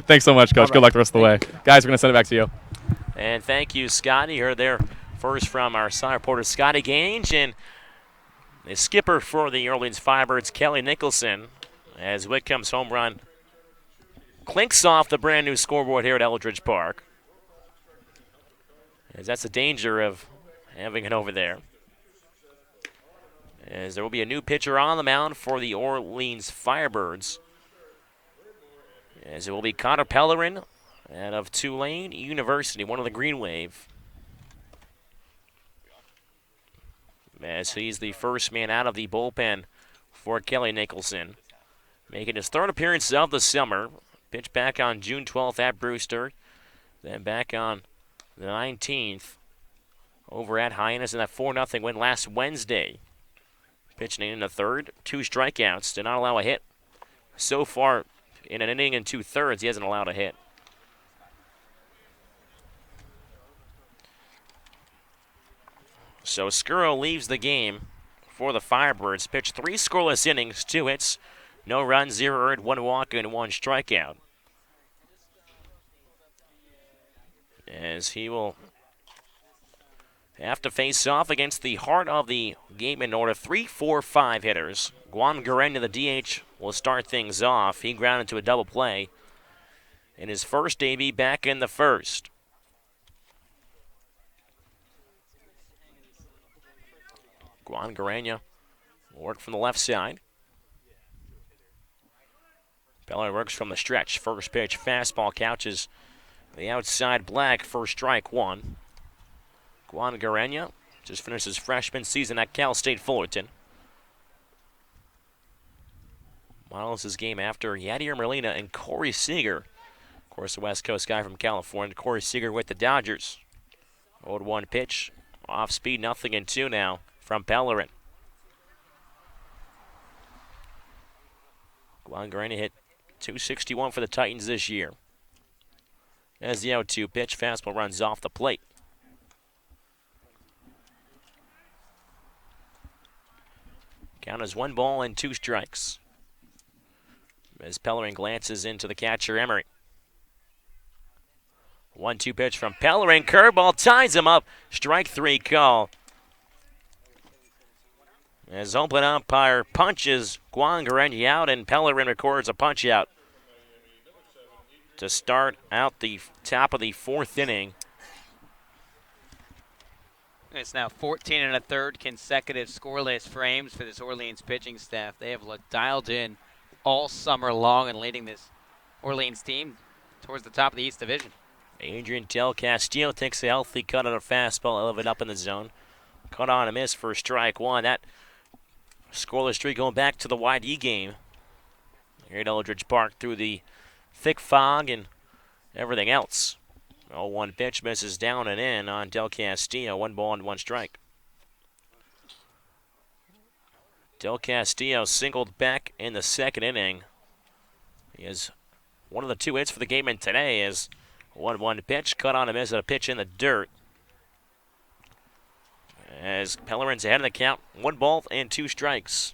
Thanks so much, Coach. Good luck the rest of the way. Guys, we're going to send it back to you. And thank you, Scotty. You heard there first from our side reporter, Scotty Gaines, and the skipper for the Orleans Firebirds, Kelly Nicholson, as Whitcomb's home run clinks off the brand new scoreboard here at Eldridge Park. As that's the danger of having it over there. As there will be a new pitcher on the mound for the Orleans Firebirds. As it will be Connor Pellerin out of Tulane University, one of the Green Wave. As he's the first man out of the bullpen for Kelly Nicholson. Making his 3rd appearance of the summer. Pitched back on June 12th at Brewster. Then back on the 19th over at Hyannis in that 4-0 win last Wednesday. Pitching in the 3rd, 2 strikeouts, did not allow a hit. So far, in an inning and 2/3, he hasn't allowed a hit. So Scurro leaves the game for the Firebirds. Pitched 3 scoreless innings, 2 hits, no runs, 0 earned, 1 walk, and 1 strikeout. As he will have to face off against the heart of the Gateman order. 3-4-5 hitters. Juan Guarena, the DH, will start things off. He grounded to a double play in his first debut back in the first. Juan Guarena will work from the left side. Pellerin works from the stretch. First pitch, fastball couches the outside black for strike one. Juan Guarena just finished his freshman season at Cal State Fullerton. Models his game after Yadier Molina and Corey Seager. Of course, the West Coast guy from California. Corey Seager with the Dodgers. 0-1 pitch. Off speed, 0-2 now from Pellerin. Juan Guarena hit .261 for the Titans this year. As the 0-2 pitch, fastball runs off the plate. Count is 1 ball and 2 strikes. As Pellerin glances into the catcher, Emery. 1-2 pitch from Pellerin. Curveball ties him up. Strike 3 call. As open umpire punches Juan Guarena out, and Pellerin records a punch out to start out the top of the 4th inning. It's now 14 1/3 consecutive scoreless frames for this Orleans pitching staff. They have looked dialed in all summer long and leading this Orleans team towards the top of the East Division. Adrian Del Castillo takes a healthy cut on a fastball, elevated up in the zone. Cut on a miss for strike 1. That scoreless streak going back to the YD game here at Eldridge Park through the thick fog and everything else. 0-1 pitch misses down and in on Del Castillo. 1 ball and 1 strike. Del Castillo singled back in the 2nd inning. He is one of the 2 hits for the Gateman today as 1-1 pitch, cut on a miss, a pitch in the dirt. As Pellerin's ahead of the count, 1 ball and 2 strikes.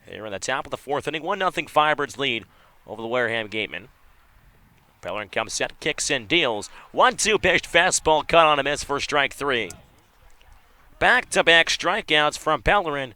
Here in the top of the 4th inning, 1-0 Firebirds lead over the Wareham Gateman. Pellerin comes set, kicks and deals. 1-2 pitched fastball, cut on a miss for strike 3. Back-to-back strikeouts from Pellerin.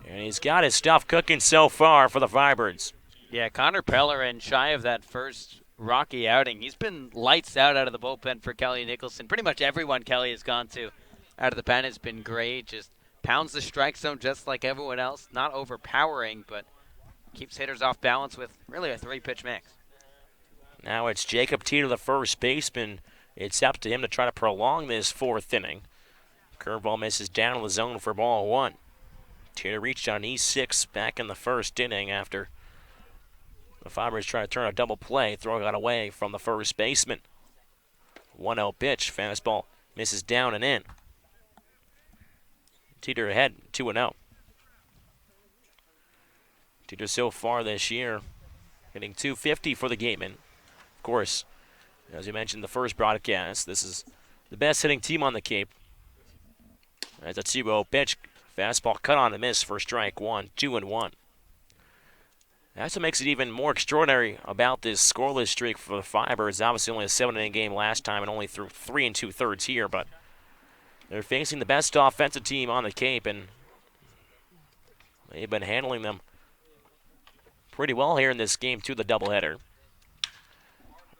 And he's got his stuff cooking so far for the Firebirds. Yeah, Connor Pellerin, shy of that first rocky outing. He's been lights out of the bullpen for Kelly Nicholson. Pretty much everyone Kelly has gone to out of the pen has been great. Just pounds the strike zone just like everyone else. Not overpowering, but keeps hitters off balance with really a 3-pitch mix. Now it's Jacob Teeter, the first baseman. It's up to him to try to prolong this 4th inning. Curveball misses down in the zone for ball 1. Teeter reached on E6 back in the 1st inning after the Firebirds try to turn a double play. Throw got away from the first baseman. 1-0 pitch. Fastball misses down and in. Teeter ahead 2-0. Teeter so far this year hitting .250 for the Gateman. Of course, as you mentioned the first broadcast, this is the best hitting team on the Cape. As a 2-0 pitch. Fastball cut on a miss for strike 1, 2-1. That's what makes it even more extraordinary about this scoreless streak for the Firebirds. Obviously only a 7-inning game last time and only through 3 2/3 here, but they're facing the best offensive team on the Cape, and they've been handling them pretty well here in this game to the doubleheader.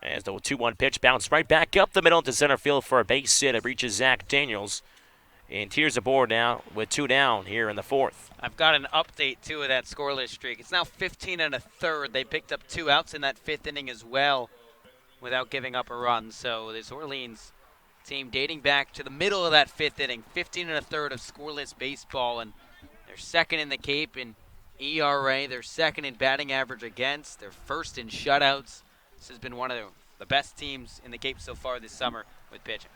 As the 2-1 pitch bounced right back up the middle to center field for a base hit. It reaches Zach Daniels. And Tears aboard now with 2 down here in the 4th. I've got an update, too, of that scoreless streak. It's now 15 1/3. They picked up 2 outs in that 5th inning as well without giving up a run. So this Orleans team dating back to the middle of that 5th inning, 15 1/3 of scoreless baseball. And they're 2nd in the Cape in ERA. They're 2nd in batting average against. They're 1st in shutouts. This has been one of the best teams in the Cape so far this summer with pitching.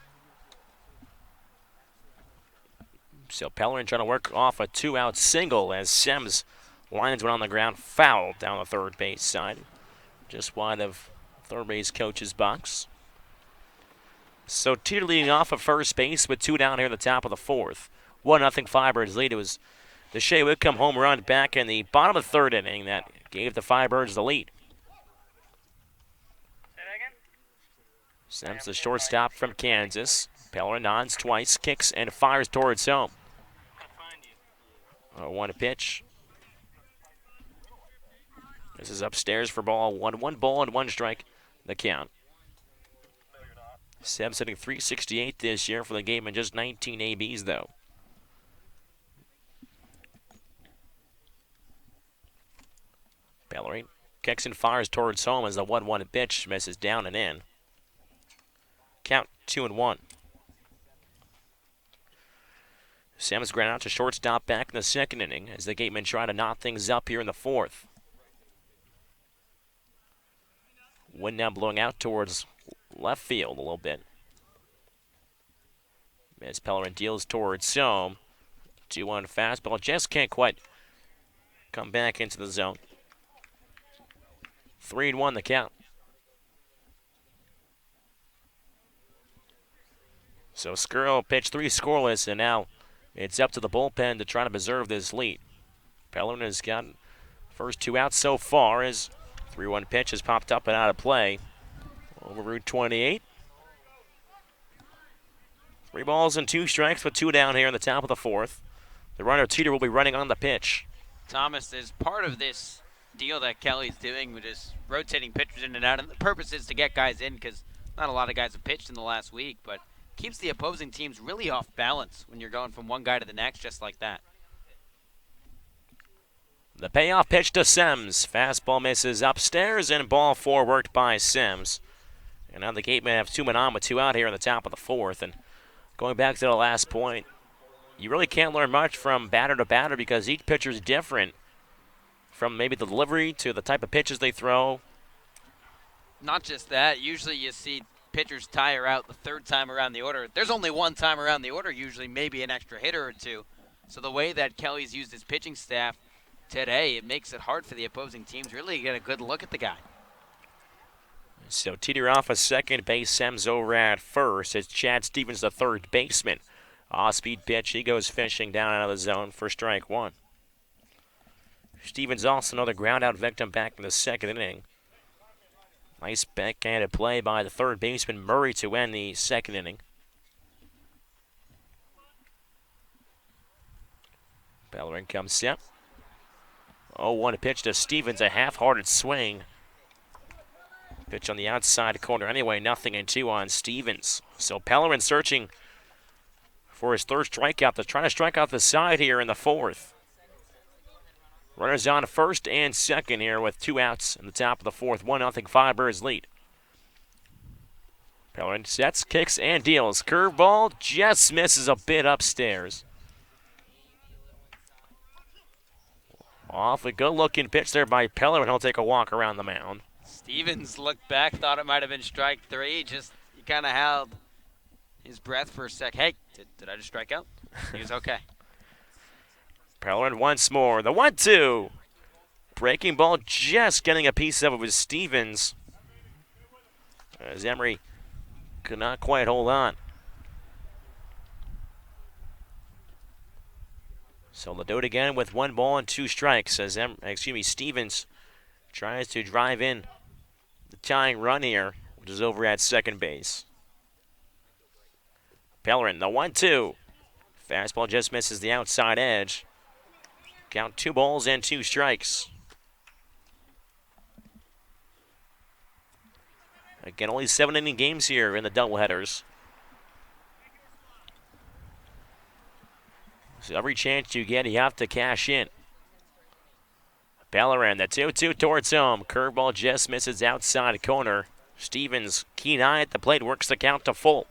So Pellerin trying to work off a 2-out single as Sem's lines went on the ground, foul down the third base side. Just wide of third base coach's box. So Teeter leading off of first base with 2 down here at the top of the 4th. 1-0 Firebirds lead. It was the Shea Whitcomb home run back in the bottom of the 3rd inning that gave the Firebirds the lead. Sims, the shortstop from Kansas. Pellerin nods twice, kicks, and fires towards home. 1 pitch. This is upstairs for ball one. 1 ball and 1 strike, the count. Sims hitting .368 this year for the game in just 19 ABs, though. Pellerin kicks and fires towards home as the 1-1 pitch misses down and in. Count 2-1. Sims ground out to shortstop back in the second inning as the Gatemen try to knot things up here in the fourth. Wind now blowing out towards left field a little bit. As Pellerin deals towards home. 2-1 fastball. Just can't quite come back into the zone. 3-1 the count. So Skuro pitched 3 scoreless, and now it's up to the bullpen to try to preserve this lead. Pellerin has gotten first 2 outs so far as 3-1 pitch has popped up and out of play over Route 28. 3 balls and 2 strikes with 2 down here in the top of the fourth. The runner Teeter will be running on the pitch. Thomas, is part of this deal that Kelly's doing, which is rotating pitchers in and out, and the purpose is to get guys in because not a lot of guys have pitched in the last week, but keeps the opposing teams really off balance when you're going from one guy to the next just like that. The payoff pitch to Sims. Fastball misses upstairs, and ball 4 worked by Sims. And now the Gatemen have 2 men on with 2 out here in the top of the fourth. And going back to the last point, you really can't learn much from batter to batter because each pitcher is different, from maybe the delivery to the type of pitches they throw. Not just that, usually you see pitchers tire out the 3rd time around the order. There's only 1 time around the order, usually maybe an extra hitter or 2. So the way that Kelly's used his pitching staff today, it makes it hard for the opposing teams really to get a good look at the guy. So Teeter off a second base, Sims over at first. It's Chad Stevens, the third baseman. Off-speed pitch, he goes fishing down out of the zone for strike 1. Stevens also another ground-out victim back in the second inning. Nice backhanded play by the third baseman Murray to end the second inning. Pellerin comes set. 0-1 pitch to Stevens, a half-hearted swing. Pitch on the outside corner anyway, 0-2 on Stevens. So Pellerin searching for his 3rd strikeout. They're trying to strike out the side here in the 4th. Runners on first and second here with 2 outs in the top of the 4th. 1-0 Firebirds lead. Pellerin sets, kicks, and deals. Curveball just misses a bit upstairs. Awfully good-looking pitch there by Pellerin. He'll take a walk around the mound. Stevens looked back, thought it might have been strike 3. He kind of held his breath for a sec. Hey, did I just strike out? He was okay. Pellerin once more. The 1-2. Breaking ball just getting a piece of it with Stevens. As Emery could not quite hold on. So they'll do it again with 1 ball and 2 strikes as Stevens tries to drive in the tying run here, which is over at second base. Pellerin, the 1-2. Fastball just misses the outside edge. Count 2 balls and 2 strikes. Again, only 7-inning games here in the doubleheaders. So every chance you get, you have to cash in. Pellerin, the 2-2 towards home. Curveball just misses outside corner. Stevens, keen eye at the plate, works the count to full.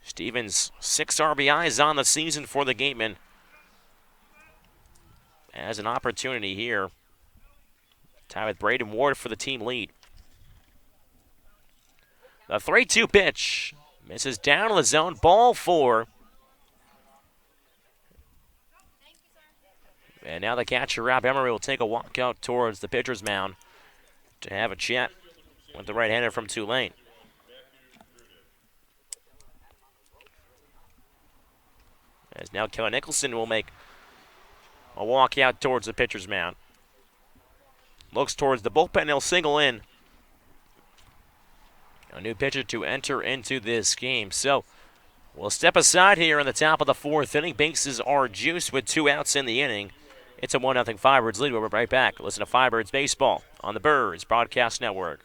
Stevens, 6 RBIs on the season for the Gatemen. Has an opportunity here. Tie with Braden Ward for the team lead. The 3-2 pitch. Misses down in the zone. Ball 4. And now the catcher, Rob Emery, will take a walk out towards the pitcher's mound to have a chat with the right-hander from Tulane. As now Keller Nicholson will make a walk out towards the pitcher's mound. Looks towards the bullpen. He'll single in A new pitcher to enter into this game. So we'll step aside here in the top of the 4th inning. Bases are juiced with 2 outs in the inning. It's a 1-0 Firebirds lead. We'll be right back. Listen to Firebirds Baseball on the Birds Broadcast Network.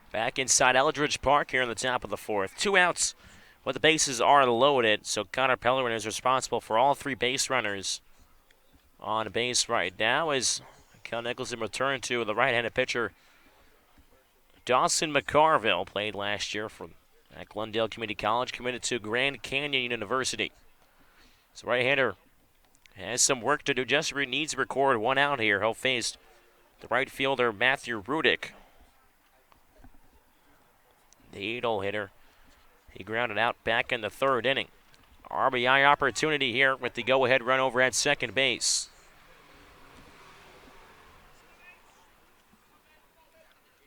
Back inside Eldridge Park here in the top of the 4th. 2 outs, but the bases are loaded, so Connor Pellerin is responsible for all 3 base runners on base right now as Kel Nicholson returned to the right-handed pitcher Dawson McCarville. Played last year at Glendale Community College, committed to Grand Canyon University. So right-hander has some work to do. Just needs to record 1 out here. He'll face the right fielder Matthew Rudick. The 8-hole hitter. He grounded out back in the 3rd inning. RBI opportunity here with the go-ahead run over at second base.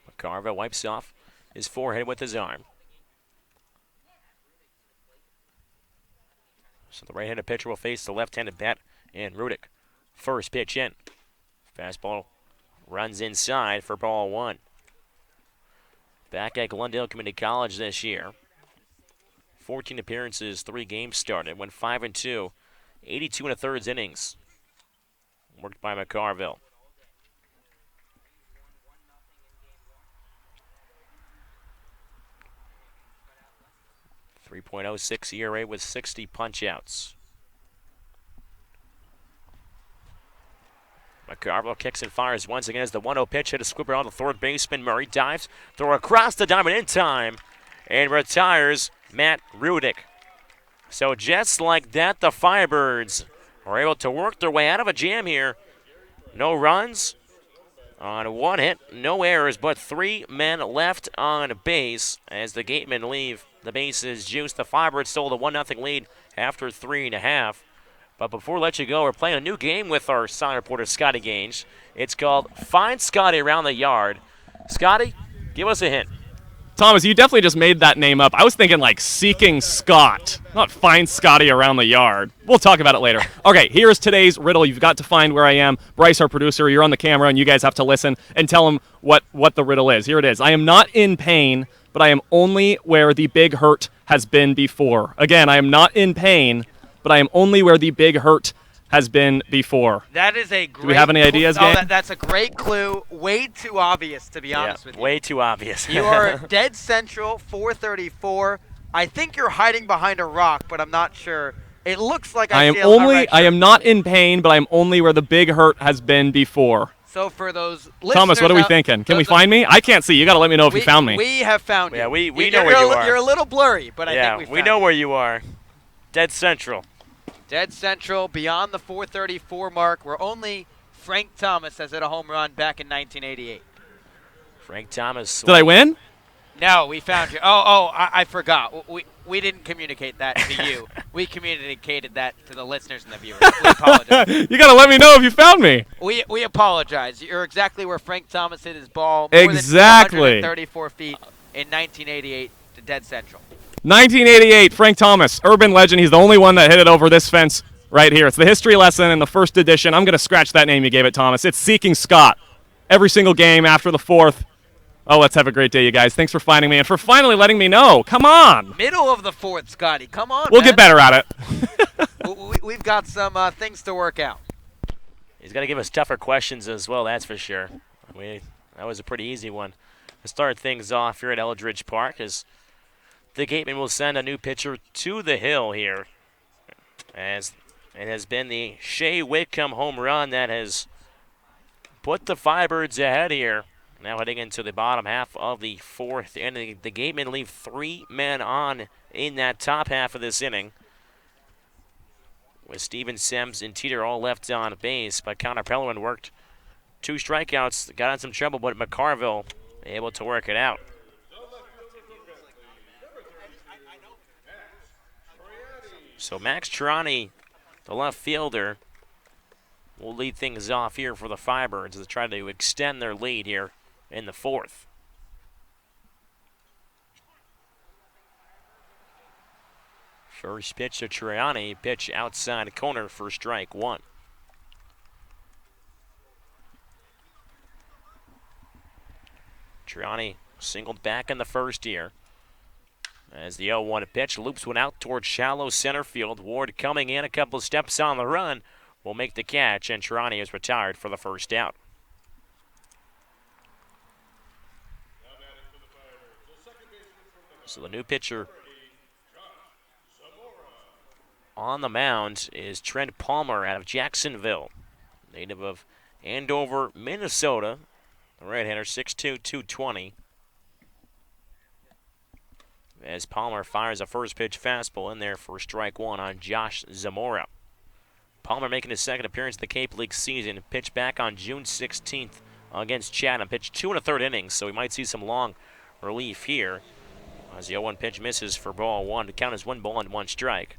McCarville wipes off his forehead with his arm. So the right-handed pitcher will face the left-handed bat and Rudick. First pitch in. Fastball runs inside for ball 1. Back at Glendale Community College this year. 14 appearances, 3 games started. Went 5-2, 82 1/3 innings. Worked by McCarville. .06 ERA with 60 punch-outs. McCarville kicks and fires once again as the 1-0 pitch hit a squibber on the 3rd baseman. Murray dives, throw across the diamond in time, and retires Matt Rudick. So just like that, the Firebirds are able to work their way out of a jam here. No runs on 1 hit, no errors, but 3 men left on base as the Gatemen leave the bases juiced. The Firebirds stole the 1-0 lead after 3.5. But before we let you go, we're playing a new game with our sign reporter, Scotty Gange. It's called Find Scotty Around the Yard. Scotty, give us a hint. Thomas, you definitely just made that name up. I was thinking like Seeking Scott, not Find Scotty Around the Yard. We'll talk about it later. Okay, here's today's riddle. You've got to find where I am. Bryce, our producer, you're on the camera, and you guys have to listen and tell him what the riddle is. Here it is. I am not in pain, but I am only where the big hurt has been before. Again, I am not in pain, but I am only where the big hurt has been before. That is a great. Do we have any ideas, Gabe? Gabe? That's a great clue. Way too obvious, to be honest with you. Way too obvious. You are dead central, 434. I think you're hiding behind a rock, but I'm not sure. It looks like I see a red I shirt. am not in pain, but I'm only where the big hurt has been before. So for those listeners, Thomas, what are we thinking? Can we find me? I can't see. You got to let me know if you found me. We have found you. Yeah, we know where you are. You're a little blurry, but I think we found we know you. where you are. Dead central. Dead central, beyond the 434 mark, where only Frank Thomas has hit a home run back in 1988. Frank Thomas. Did I win? No, we found you. I forgot. We didn't communicate that to you. We communicated that to the listeners and the viewers. We apologize. You got to let me know if you found me. We apologize. You're exactly where Frank Thomas hit his ball. Exactly. More than 234 feet in 1988 to dead central. 1988, Frank Thomas, urban legend. He's the only one that hit it over this fence right here. It's the history lesson in the first edition. I'm going to scratch that name you gave it, Thomas. It's Seeking Scott. Every single game after the fourth. Oh, let's have a great day, you guys. Thanks for finding me and for finally letting me know. Come on. Middle of the fourth, Scotty. Come on, We'll man. get better at it. We've got some things to work out. He's going to give us tougher questions as well, that's for sure. That was a pretty easy one. To start things off here at Eldridge Park as the Gateman will send a new pitcher to the hill here. As it has been the Shea Whitcomb home run that has put the Firebirds ahead here. Now heading into the bottom half of the fourth inning. The Gatemen leave 3 men on in that top half of this inning, with Steven Sims and Teeter all left on base. But Connor Pellerman worked 2 strikeouts, got in some trouble, but McCarville able to work it out. So Max Trani, the left fielder, will lead things off here for the Firebirds to try to extend their lead here in the fourth. First pitch to Triani, pitch outside corner for strike 1. Triani singled back in the first here. As the 0-1 pitch loops one out towards shallow center field. Ward coming in a couple of steps on the run will make the catch, and Triani is retired for the first out. So the new pitcher on the mound is Trent Palmer out of Jacksonville, native of Andover, Minnesota. The right-hander, 6'2", 220. As Palmer fires a first pitch fastball in there for strike 1 on Josh Zamora. Palmer making his second appearance of the Cape League season. Pitched back on June 16th against Chatham. Pitched 2 1/3 innings, so we might see some long relief here. As the 0-1 pitch misses for ball 1 to count as 1 ball and 1 strike.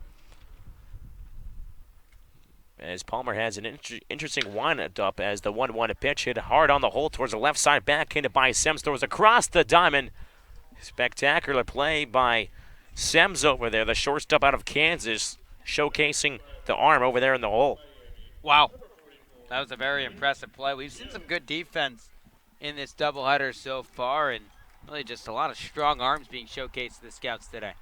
As Palmer has an interesting wind-up as the 1-1 pitch hit hard on the hole towards the left side, back into by Sims, throws across the diamond. Spectacular play by Sims over there, the shortstop out of Kansas, showcasing the arm over there in the hole. Wow. That was a very impressive play. We've seen some good defense in this doubleheader so far, and really just a lot of strong arms being showcased to the scouts today.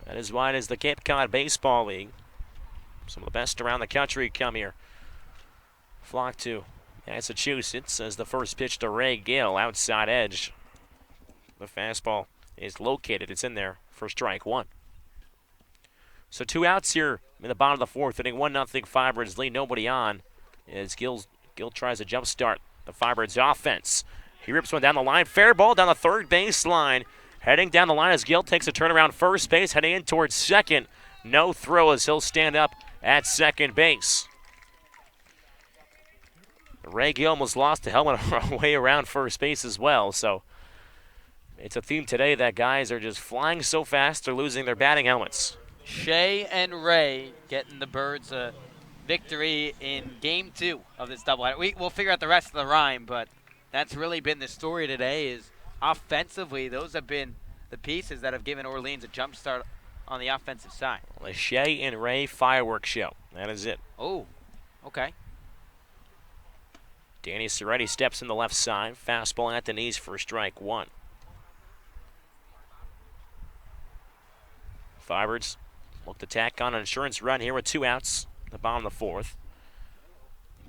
That is wide as the Cape Cod Baseball League. Some of the best around the country come here. Flock to Massachusetts as the first pitch to Ray Gill, outside edge. The fastball is located. It's in there for strike 1. So 2 outs here in the bottom of the fourth inning. 1-0 Firebirds lead. Nobody on as Gill tries to jump start the Firebirds offense. He rips one down the line. Fair ball down the third base line. Heading down the line as Gill takes a turnaround first base. Heading in towards second. No throw as he'll stand up at second base. Ray Gill almost lost the helmet on the way around first base as well. So it's a theme today that guys are just flying so fast they're losing their batting helmets. Shea and Ray getting the Birds a victory in Game 2 of this doubleheader. We'll figure out the rest of the rhyme, but that's really been the story today is offensively, those have been the pieces that have given Orleans a jump start on the offensive side. The Shea and Ray fireworks show. That is it. Oh, okay. Danny Soretti steps in the left side. Fastball at the knees for strike 1. Firebirds look to tack on an insurance run here with 2 outs. The bottom of the fourth.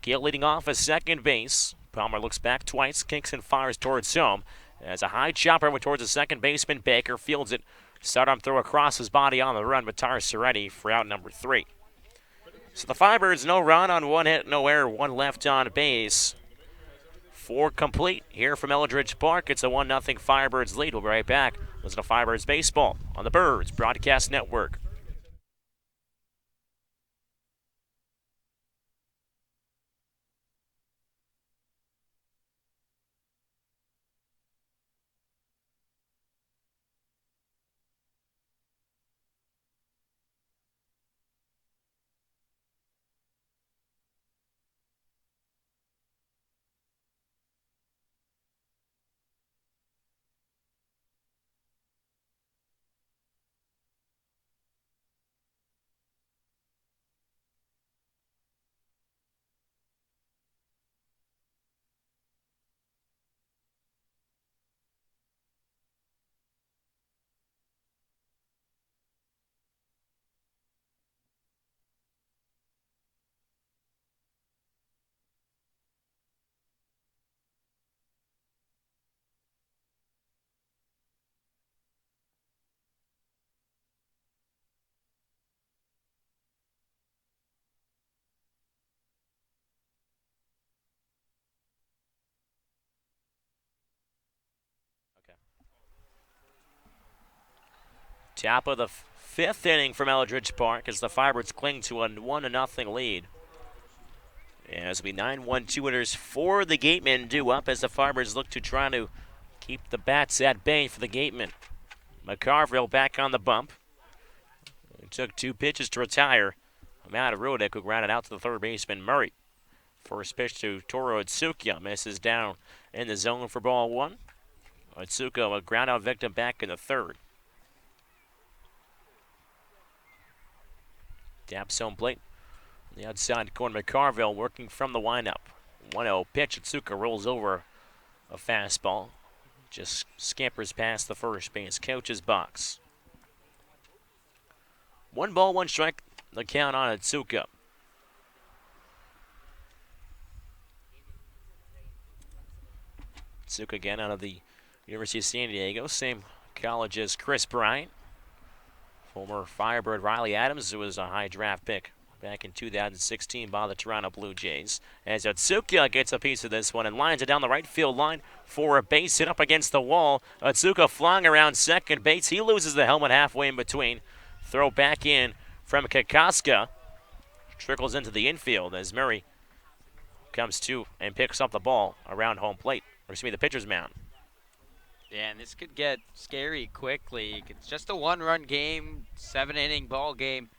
Gill leading off at second base. Palmer looks back twice, kicks and fires towards home. As a high chopper went towards the second baseman, Baker fields it. Sidearm throw across his body on the run, but retires Soretti for out number 3. So the Firebirds, no run on 1 hit, no error, 1 left on base. 4 complete here from Eldridge Park. It's a 1-0 Firebirds lead. We'll be right back. Listen to Firebirds Baseball on the Birds Broadcast Network. Top of the fifth inning from Eldridge Park as the Firebirds cling to a 1-0 lead. As we 9-1 two-hitters for the Gatemen due up as the Firebirds look to try to keep the bats at bay for the Gatemen. McCarville back on the bump. It took 2 pitches to retire. Matt Rudek, who grounded out to the third baseman Murray. First pitch to Toro Otsuka, misses down in the zone for ball 1. Otsuka, a ground out victim, back in the third. Taps home plate. The outside corner, McCarville working from the windup. 1-0 pitch. Otsuka rolls over a fastball. Just scampers past the first base coach's box. 1 ball, 1 strike. The count on Otsuka. Otsuka again out of the University of San Diego. Same college as Chris Bryant. Former Firebird Riley Adams, who was a high draft pick back in 2016 by the Toronto Blue Jays. As Otsuka gets a piece of this one and lines it down the right field line for a base hit up against the wall. Otsuka flying around second base. He loses the helmet halfway in between. Throw back in from Kikoska. Trickles into the infield as Murray comes to and picks up the ball around home plate. Or excuse me, the pitcher's mound. Yeah, and this could get scary quickly. It's just a 1-run game, 7-inning ball game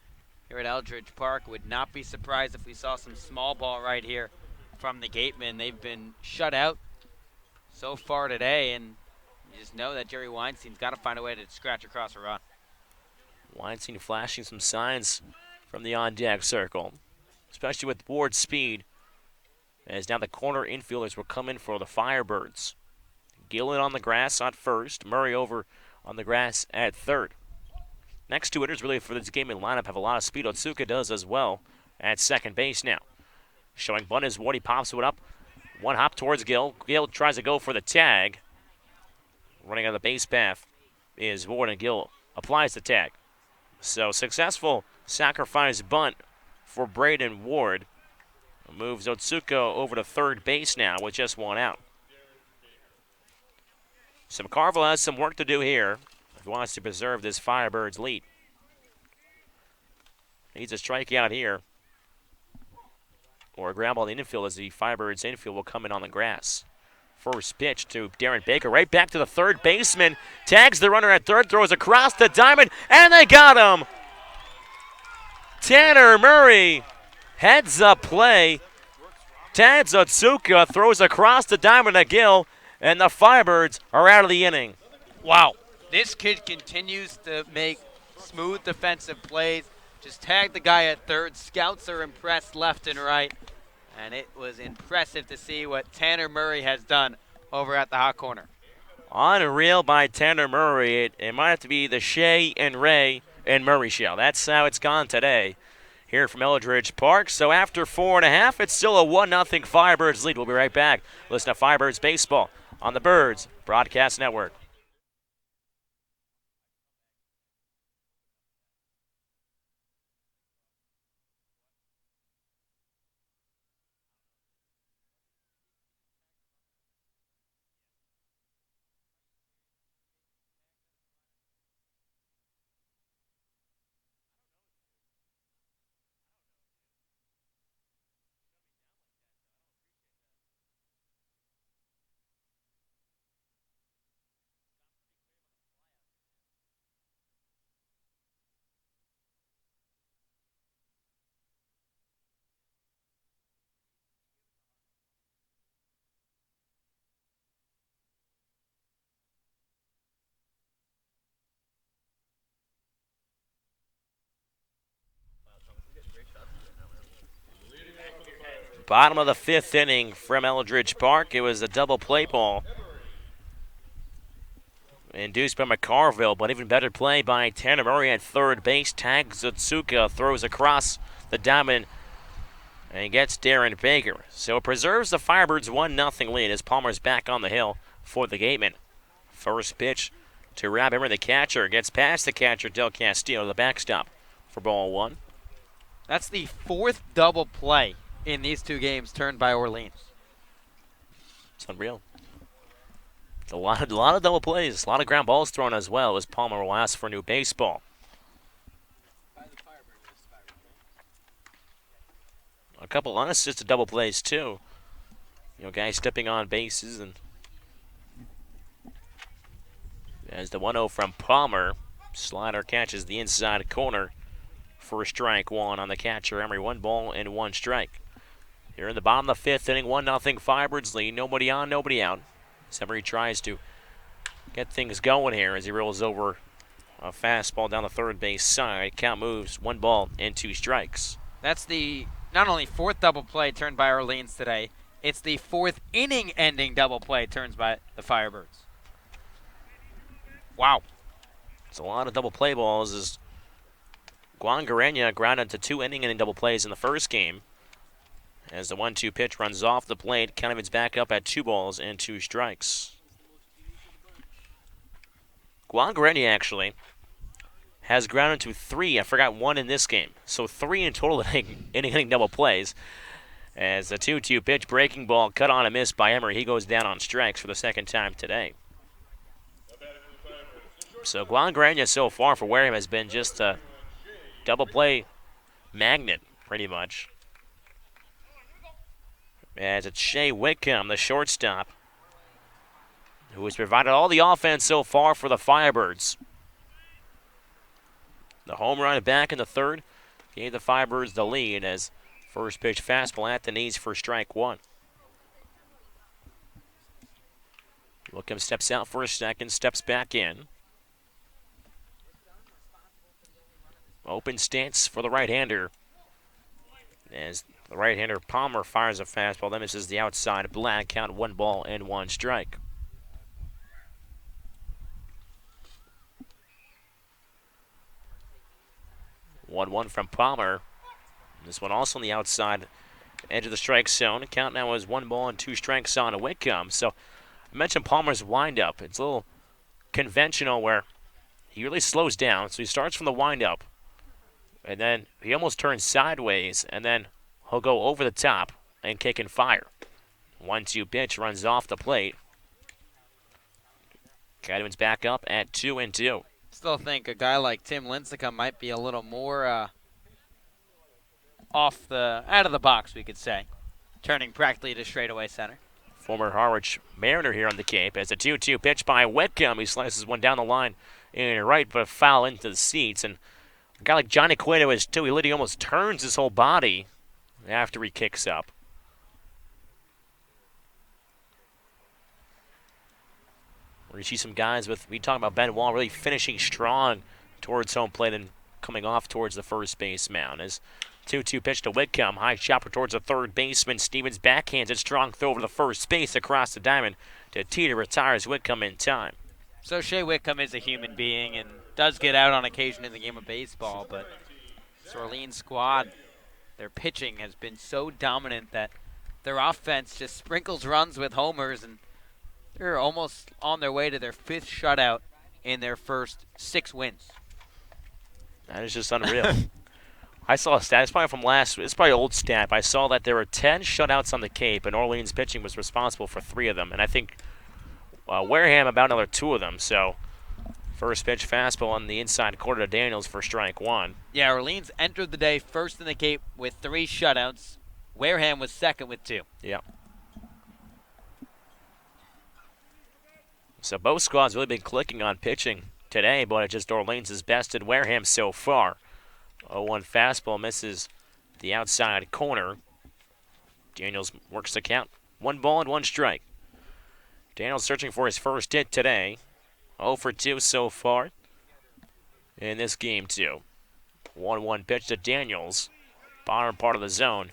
here at Eldridge Park. Would not be surprised if we saw some small ball right here from the Gatemen. They've been shut out so far today, and you just know that Jerry Weinstein's got to find a way to scratch across a run. Weinstein flashing some signs from the on-deck circle, especially with Ward's speed, as now the corner infielders will come in for the Firebirds. Gillen on the grass at first, Murray over on the grass at third. Next 2 hitters really for this Gateman lineup have a lot of speed. Otsuka does as well at second base now. Showing bunt is Ward. He pops it up. 1 hop towards Gill. Gill tries to go for the tag. Running on the base path is Ward, and Gill applies the tag. So successful sacrifice bunt for Braden Ward. Moves Otsuka over to third base now with just 1 out. So McCarville has some work to do here if he wants to preserve this Firebirds lead. Needs a strikeout here, or a ground ball in the infield as the Firebirds infield will come in on the grass. First pitch to Darren Baker, right back to the third baseman. Tags the runner at third, throws across the diamond, and they got him! Tanner Murray, heads up play. Tags Otsuka, throws across the diamond to Gill, and the Firebirds are out of the inning. Wow. This kid continues to make smooth defensive plays. Just tag the guy at third. Scouts are impressed left and right. And it was impressive to see what Tanner Murray has done over at the hot corner. Unreal by Tanner Murray. It might have to be the Shea and Ray and Murray show. That's how it's gone today here from Eldridge Park. So after 4.5, it's still a 1-0 Firebirds lead. We'll be right back. Listen to Firebirds Baseball on the Birds Broadcast Network. Bottom of the 5th inning from Eldridge Park. It was a double play ball induced by McCarville, but even better play by Tanner Murray at third base. Tags Otsuka, throws across the diamond, and gets Darren Baker. So it preserves the Firebirds' 1-0 lead as Palmer's back on the hill for the Gateman. First pitch to Rob Emery, the catcher. Gets past the catcher, Del Castillo, the backstop for ball 1. That's the 4th double play in these 2 games turned by Orleans. It's unreal. A lot of double plays, a lot of ground balls thrown as well, as Palmer will ask for a new baseball. A couple unassisted double plays too. Guys stepping on bases, and as the 1-0 from Palmer, slider catches the inside corner for strike one on the catcher. Emery, 1 ball and 1 strike. Here in the bottom of the 5th inning, 1-0 Firebirds lead. Nobody on, nobody out. Emery tries to get things going here as he rolls over a fastball down the third base side. Count moves, 1 ball and 2 strikes. That's the not only 4th double play turned by Orleans today, it's the 4th inning-ending double play turned by the Firebirds. Wow. It's a lot of double play balls as Juan Garena grounded to 2 inning-ending double plays in the first game. As the 1-2 pitch runs off the plate, Canavan's back up at 2 balls and 2 strikes. Juan Garena actually has grounded to 3. I forgot 1 in this game. So 3 in total inning double plays. As the 2-2 pitch breaking ball cut on and missed by Emery. He goes down on strikes for the 2nd time today. So Juan Garena so far for Wareham has been just a double play magnet, pretty much. As it's Shea Whitcomb, the shortstop, who has provided all the offense so far for the Firebirds. The home run back in the 3rd gave the Firebirds the lead as first pitch fastball at the knees for strike 1. Whitcomb steps out for a second, steps back in. Open stance for the right-hander. As the right-hander Palmer fires a fastball, that misses the outside. Black count, 1 ball and 1 strike. One from Palmer. This one also on the outside edge of the strike zone. Count now is 1 ball and 2 strikes on a Whitcomb. So I mentioned Palmer's windup. It's a little conventional where he really slows down. So he starts from the windup, and then he almost turns sideways, and then he'll go over the top and kick and fire. 1-2 pitch runs off the plate. Gateman's back up at 2-2. Still think a guy like Tim Lincecum might be a little more out of the box, we could say, turning practically to straightaway center. Former Harwich Mariner here on the Cape as a 2-2 pitch by Whitcomb. He slices one down the line in right, but a foul into the seats. And a guy like Johnny Cueto is too. He literally almost turns his whole body after he kicks up. Where you see some guys we talk about Ben Wall really finishing strong towards home plate and coming off towards the first base mound. As 2-2 pitch to Whitcomb, high chopper towards the third baseman. Stevens backhands it, strong throw over the first base across the diamond to Teeter, retires Whitcomb in time. So Shea Whitcomb is a human being and does get out on occasion in the game of baseball, but this Orleans squad, their pitching has been so dominant that their offense just sprinkles runs with homers, and they're almost on their way to their 5th shutout in their first 6 wins. That is just unreal. I saw a stat, it's probably from it's probably an old stat, but I saw that there were 10 shutouts on the Cape, and Orleans pitching was responsible for 3 of them, and I think Wareham about another 2 of them. So first pitch fastball on the inside corner to Daniels for strike 1. Yeah, Orleans entered the day first in the Cape with 3 shutouts. Wareham was second with 2. Yeah. So both squads really been clicking on pitching today, but it's just Orleans has bested Wareham so far. 0-1 fastball misses the outside corner. Daniels works the count. 1 ball and 1 strike. Daniels searching for his first hit today. 0 for 2 so far in this game, too. 1-1 pitch to Daniels. Bottom part of the zone.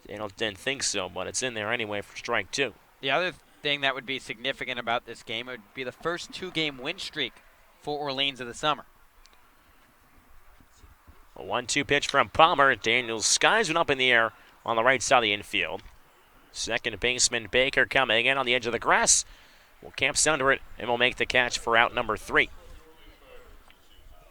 Daniels didn't think so, but it's in there anyway for strike 2. The other thing that would be significant about this game would be the first 2-game win streak for Orleans of the summer. A 1-2 pitch from Palmer. Daniels skies one up in the air on the right side of the infield. Second baseman Baker coming in on the edge of the grass. Will camps under it and will make the catch for out number 3.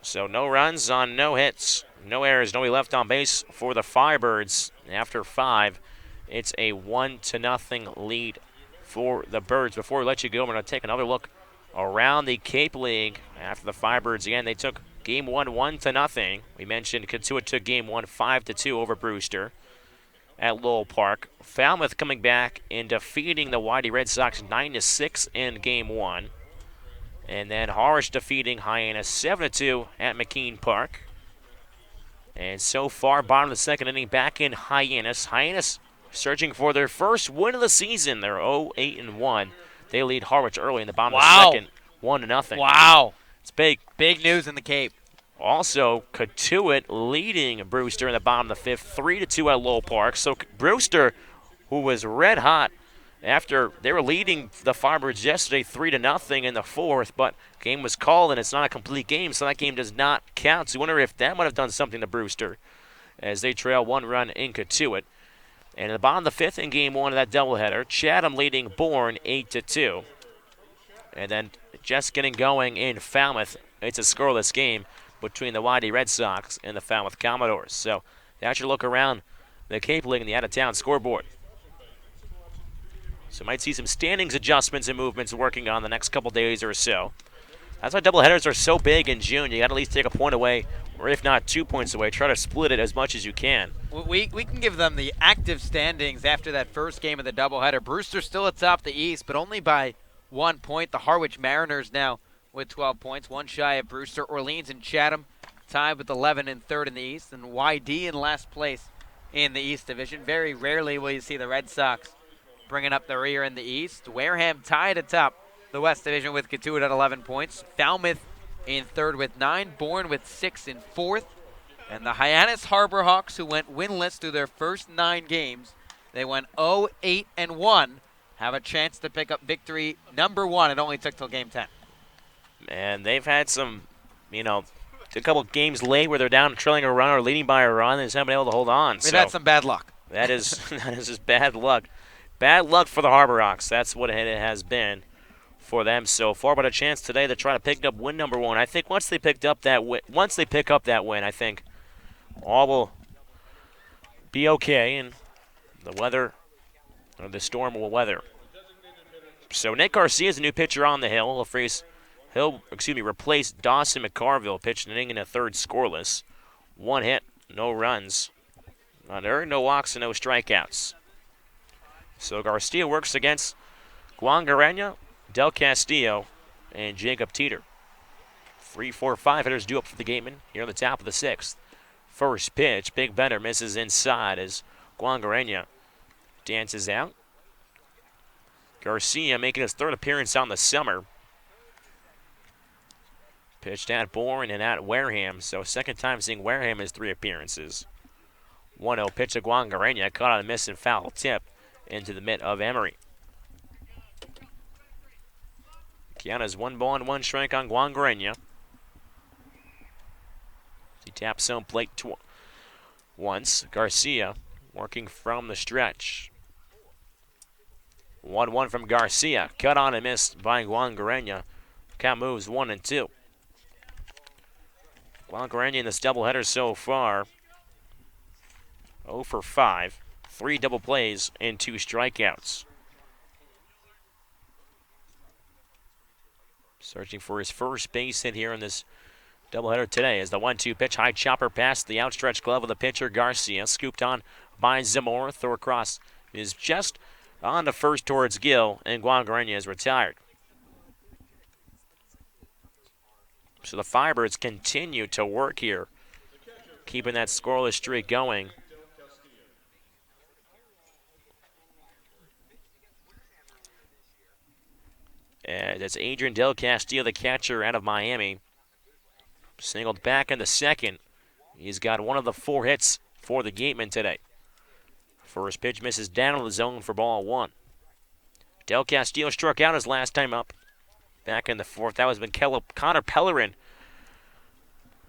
So no runs on no hits, no errors, nobody left on base for the Firebirds. After 5, it's a 1-0 lead for the Birds. Before we let you go, we're going to take another look around the Cape League after the Firebirds. Again, they took game 1 1-0. We mentioned Katuitt took game 1 5-2 over Brewster at Lowell Park. Falmouth coming back and defeating the Whitey Red Sox 9-6 in game 1. And then Harwich defeating Hyannis 7-2 at McKean Park. And so far, bottom of the second inning, back in Hyannis. Hyannis searching for their first win of the season. They're 0-8-1. They lead Harwich early in the bottom of the second, 1-0. Wow. It's big. Big news in the Cape. Also, Katuitt leading Brewster in the bottom of the fifth, 3-2 at Lowell Park. So Brewster, who was red hot after they were leading the Firebirds yesterday 3-0 in the fourth, but game was called and it's not a complete game, so that game does not count. So you wonder if that might have done something to Brewster as they trail 1 run in Katuitt. And in the bottom of the fifth in game 1 of that doubleheader, Chatham leading Bourne 8-2. And then just getting going in Falmouth, it's a scoreless game between the Whitey Red Sox and the Falmouth Commodores. So that's your look around the Cape League and the out-of-town scoreboard. So might see some standings adjustments and movements working on the next couple days or so. That's why doubleheaders are so big in June. You got to at least take a point away, or if not 2 points away. Try to split it as much as you can. We can give them the active standings after that first game of the doubleheader. Brewster still atop the East, but only by 1 point. The Harwich Mariners now with 12 points, 1 shy of Brewster. Orleans and Chatham tied with 11 and third in the East, and YD in last place in the East Division. Very rarely will you see the Red Sox bringing up the rear in the East. Wareham tied atop the West Division with Katuitt at 11 points. Falmouth in third with 9. Bourne with 6 in fourth. And the Hyannis Harbor Hawks, who went winless through their first 9 games, they went 0-8-1, have a chance to pick up victory number 1. It only took till game 10. And they've had some, a couple games late where they're down trailing a run or leading by a run and just haven't been able to hold on. They've had some bad luck. That is just bad luck. Bad luck for the Harbor Hawks. That's what it has been for them so far. But a chance today to try to pick up win number 1. I think once they pick up that win, I think all will be okay, and the weather or the storm will weather. So Nick Garcia is a new pitcher on the hill. He'll replace Dawson McCarville, pitched an inning in a third scoreless. 1 hit, no runs. There are no walks and no strikeouts. So Garcia works against Guangarena, Del Castillo, and Jacob Teeter. 3, 4, 5 hitters due up for the Gateman here on the top of the 6th. First pitch, Big Bender misses inside as Guangarena dances out. Garcia making his 3rd appearance on the summer. Pitched at Bourne and at Wareham, so second time seeing Wareham in his 3 appearances. 1-0 pitch to Guangarena, caught on a miss and foul tip into the mitt of Emery. Kiana's 1 ball and 1 strike on Guangarena. He taps home plate once. Garcia working from the stretch. 1-1 from Garcia. Cut on and missed by Guangarena. Count moves 1-2. Guangarena in this doubleheader so far, 0 for 5. 3 double plays and 2 strikeouts. Searching for his first base hit here in this doubleheader today as the 1-2 pitch. High chopper past the outstretched glove of the pitcher Garcia. Scooped on by Zamora. Throw across is just on the first towards Gill, and Guangarena is retired. So the Firebirds continue to work here, keeping that scoreless streak going. And that's Adrian Del Castillo, the catcher out of Miami. Singled back in the second. He's got one of the 4 hits for the Gateman today. First pitch misses down on the zone for ball 1. Del Castillo struck out his last time up. Back in the 4th, that was when Connor Pellerin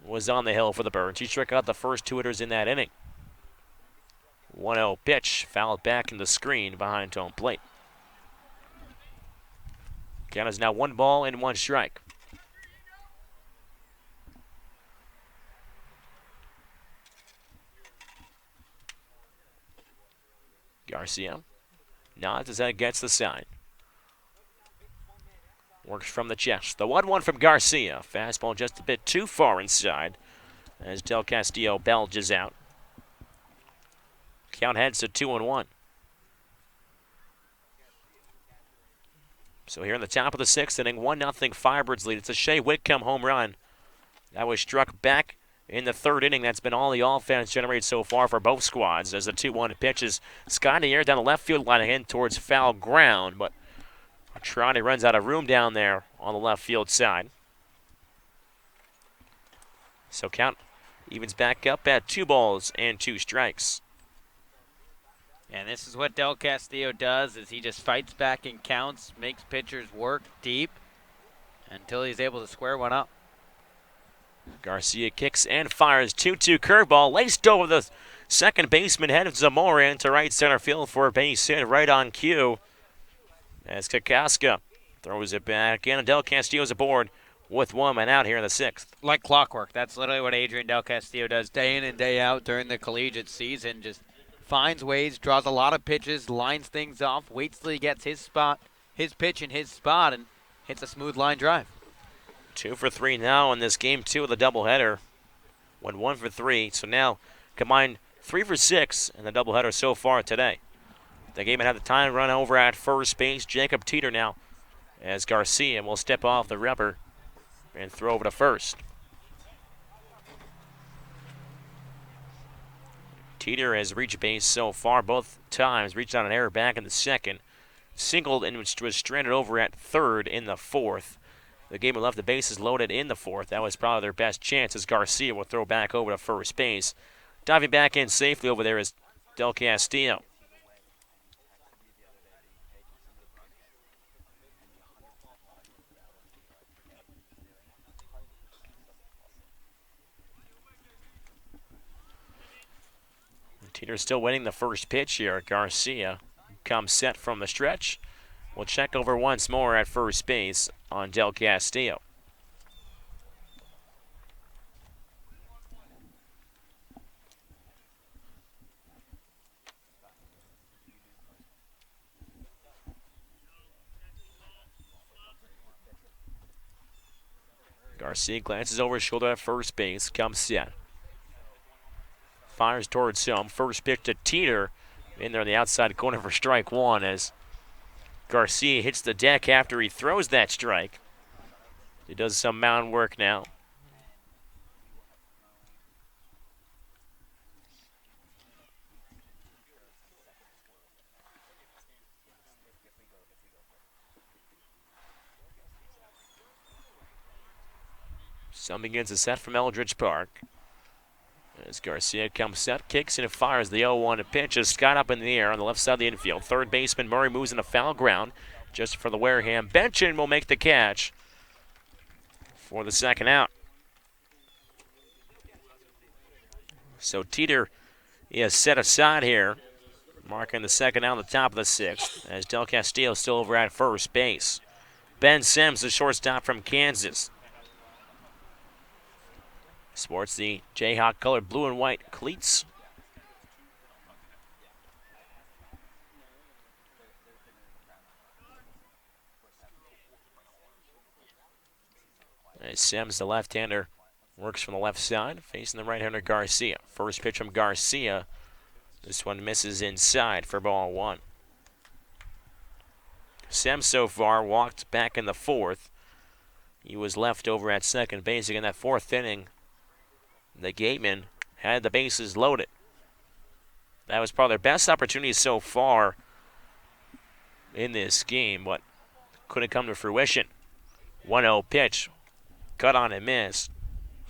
was on the hill for the Birds. He struck out the first 2 hitters in that inning. 1-0 pitch, fouled back in the screen behind home plate. Count is now 1 ball and 1 strike. Garcia nods as that gets the sign. Works from the chest. The 1-1 from Garcia. Fastball just a bit too far inside as Del Castillo belges out. Count heads to 2-1. So here in the top of the 6th inning, 1-0 Firebirds lead. It's a Shea Whitcomb home run. That was struck back in the 3rd inning. That's been all the offense generated so far for both squads as the 2-1 pitch is sky in the air down the left field line again towards foul ground. But Trotty runs out of room down there on the left field side. So count evens back up at 2-2 strikes. And this is what Del Castillo does, is he just fights back in counts, makes pitchers work deep until he's able to square one up. Garcia kicks and fires. 2-2 curveball laced over the second baseman head of Zamora into right center field for a base hit right on cue. As Kakaska throws it back in, and Del Castillo's aboard with 1 man out here in the 6th. Like clockwork. That's literally what Adrian Del Castillo does day in and day out during the collegiate season. Just finds ways, draws a lot of pitches, lines things off, waits till he gets his spot, his pitch in his spot, and hits a smooth line drive. 2 for 3 now in this game 2 of the doubleheader. Went 1 for 3, so now combined 3 for 6 in the doubleheader so far today. The Gateman had the time run over at first base. Jacob Teeter now as Garcia will step off the rubber and throw over to first. Teeter has reached base so far both times, reached on an error back in the 2nd, singled and was stranded over at 3rd in the 4th. The Gateman left the bases loaded in the 4th. That was probably their best chance as Garcia will throw back over to first base. Diving back in safely over there is Del Castillo. Teeter still waiting the first pitch here. Garcia comes set from the stretch. We'll check over once more at first base on Del Castillo. Garcia glances over his shoulder at first base, comes set. Fires towards him. First pitch to Teeter. In there on the outside corner for strike 1 as Garcia hits the deck after he throws that strike. He does some mound work now. Some begins a set from Eldridge Park. As Garcia comes set, kicks and fires the 0-1 pitch is skied up in the air on the left side of the infield. Third baseman Murray moves into foul ground just for the Wareham bench and will make the catch for the 2nd out. So Teeter is set aside here, marking the 2nd out on the top of the 6th as Del Castillo still over at first base. Ben Sims, the shortstop from Kansas, sports the Jayhawk colored blue and white cleats. As Sims, the left-hander, works from the left side, facing the right-hander Garcia. First pitch from Garcia. This one misses inside for ball 1. Sims so far walked back in the 4th. He was left over at second base again that 4th inning. The Gateman had the bases loaded. That was probably their best opportunity so far in this game, but couldn't come to fruition. 1-0 pitch, cut on and missed.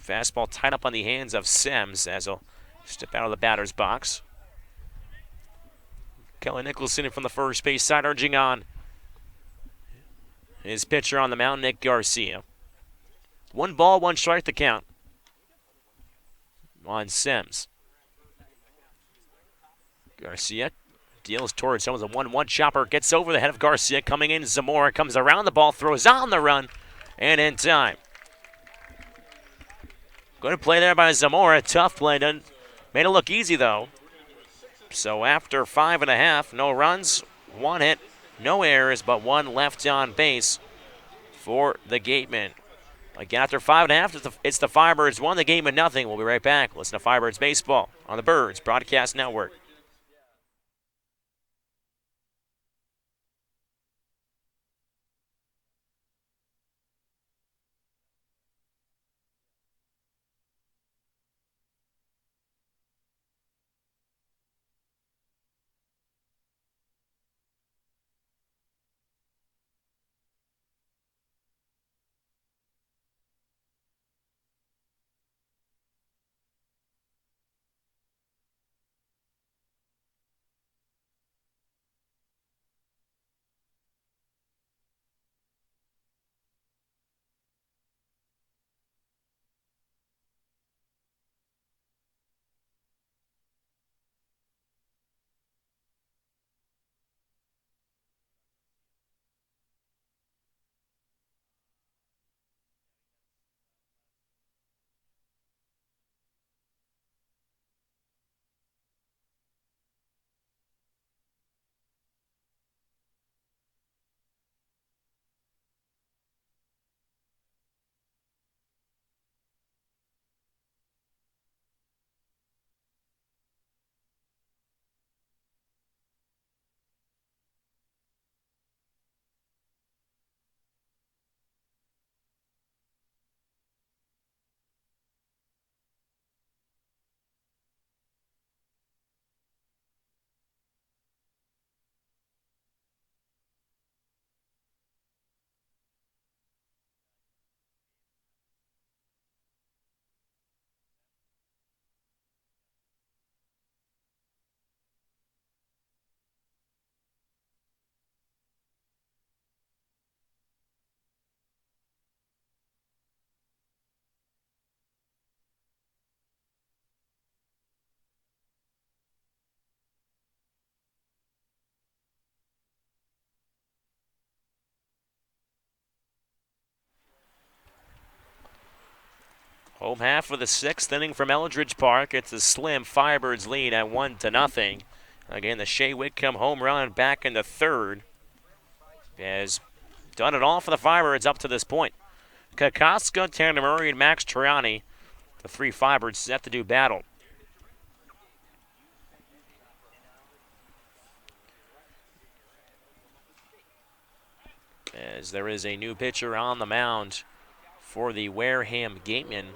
Fastball tied up on the hands of Sims as he'll step out of the batter's box. Kelly Nicholson from the first base side urging on his pitcher on the mound, Nick Garcia. 1 ball, 1 strike to count on Sims. Garcia deals towards him with a 1-1 chopper. Gets over the head of Garcia. Coming in, Zamora comes around the ball, throws on the run, and in time. Good play there by Zamora. Tough play. Made it look easy, though. So after 5.5, no runs, 1 hit, no errors, but 1 left on base for the Gateman. Again, after 5.5, it's the Firebirds 1, the Gateman nothing. We'll be right back. Listen to Firebirds Baseball on the Birds Broadcast Network. Home half of the 6th inning from Eldridge Park. It's a slim Firebirds lead at 1-0. Again, the Shea Whitcomb home run back in the 3rd has done it all for the Firebirds up to this point. Kokoska, Tanner Murray, and Max Triani, the 3 Firebirds set to do battle. As there is a new pitcher on the mound for the Wareham Gatemen.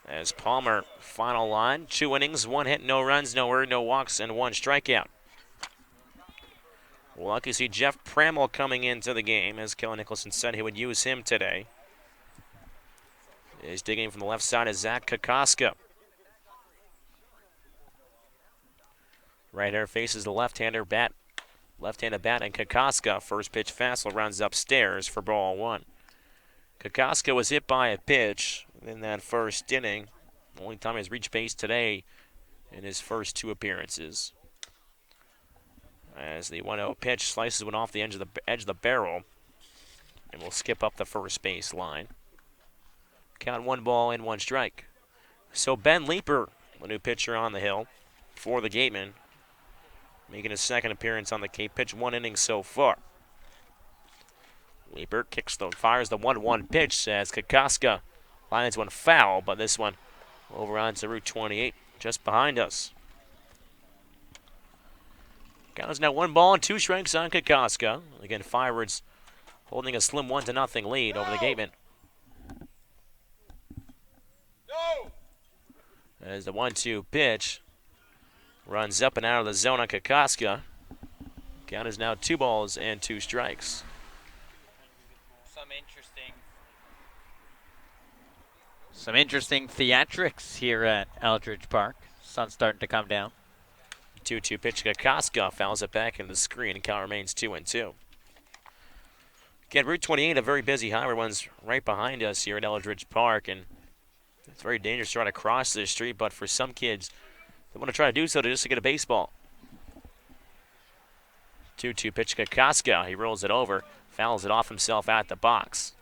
As Palmer, final line, 2 innings, 1 hit, no runs, no earned, no walks, and 1 strikeout. We'll lucky see Jeff Pramel coming into the game, as Kellen Nicholson said he would use him today. He's digging from the left side is Zach Kokoska. Right-hander faces the left-handed bat, and Kokoska. First pitch fastball runs upstairs for ball 1. Kokoska was hit by a pitch in that first inning. The only time he's reached base today in his first 2 appearances. As the 1-0 pitch slices one off the edge of the barrel and will skip up the first base line. Count 1 ball and 1 strike. So Ben Leeper, the new pitcher on the hill for the Gatemen, making his 2nd appearance on the Cape. Pitched 1 inning so far. Leeper fires the 1-1 pitch as Kokoska lines one foul, but this one over onto Route 28, just behind us. Count is now 1 ball and 2 strikes on Kokoska. Again, Firebirds holding a slim 1-0 lead over the Gatemen. As the 1-2 pitch runs up and out of the zone on Kokoska. Count is now 2 balls and 2 strikes. Some interesting theatrics here at Eldridge Park. Sun's starting to come down. 2-2 pitch to Kokoska, fouls it back into the screen, and count remains 2-2. Again, Route 28, a very busy highway, runs right behind us here at Eldridge Park, and it's very dangerous to try to cross this street, but for some kids, they want to try to do so just to get a baseball. 2-2 pitch to Kokoska. He rolls it over, fouls it off himself at the box.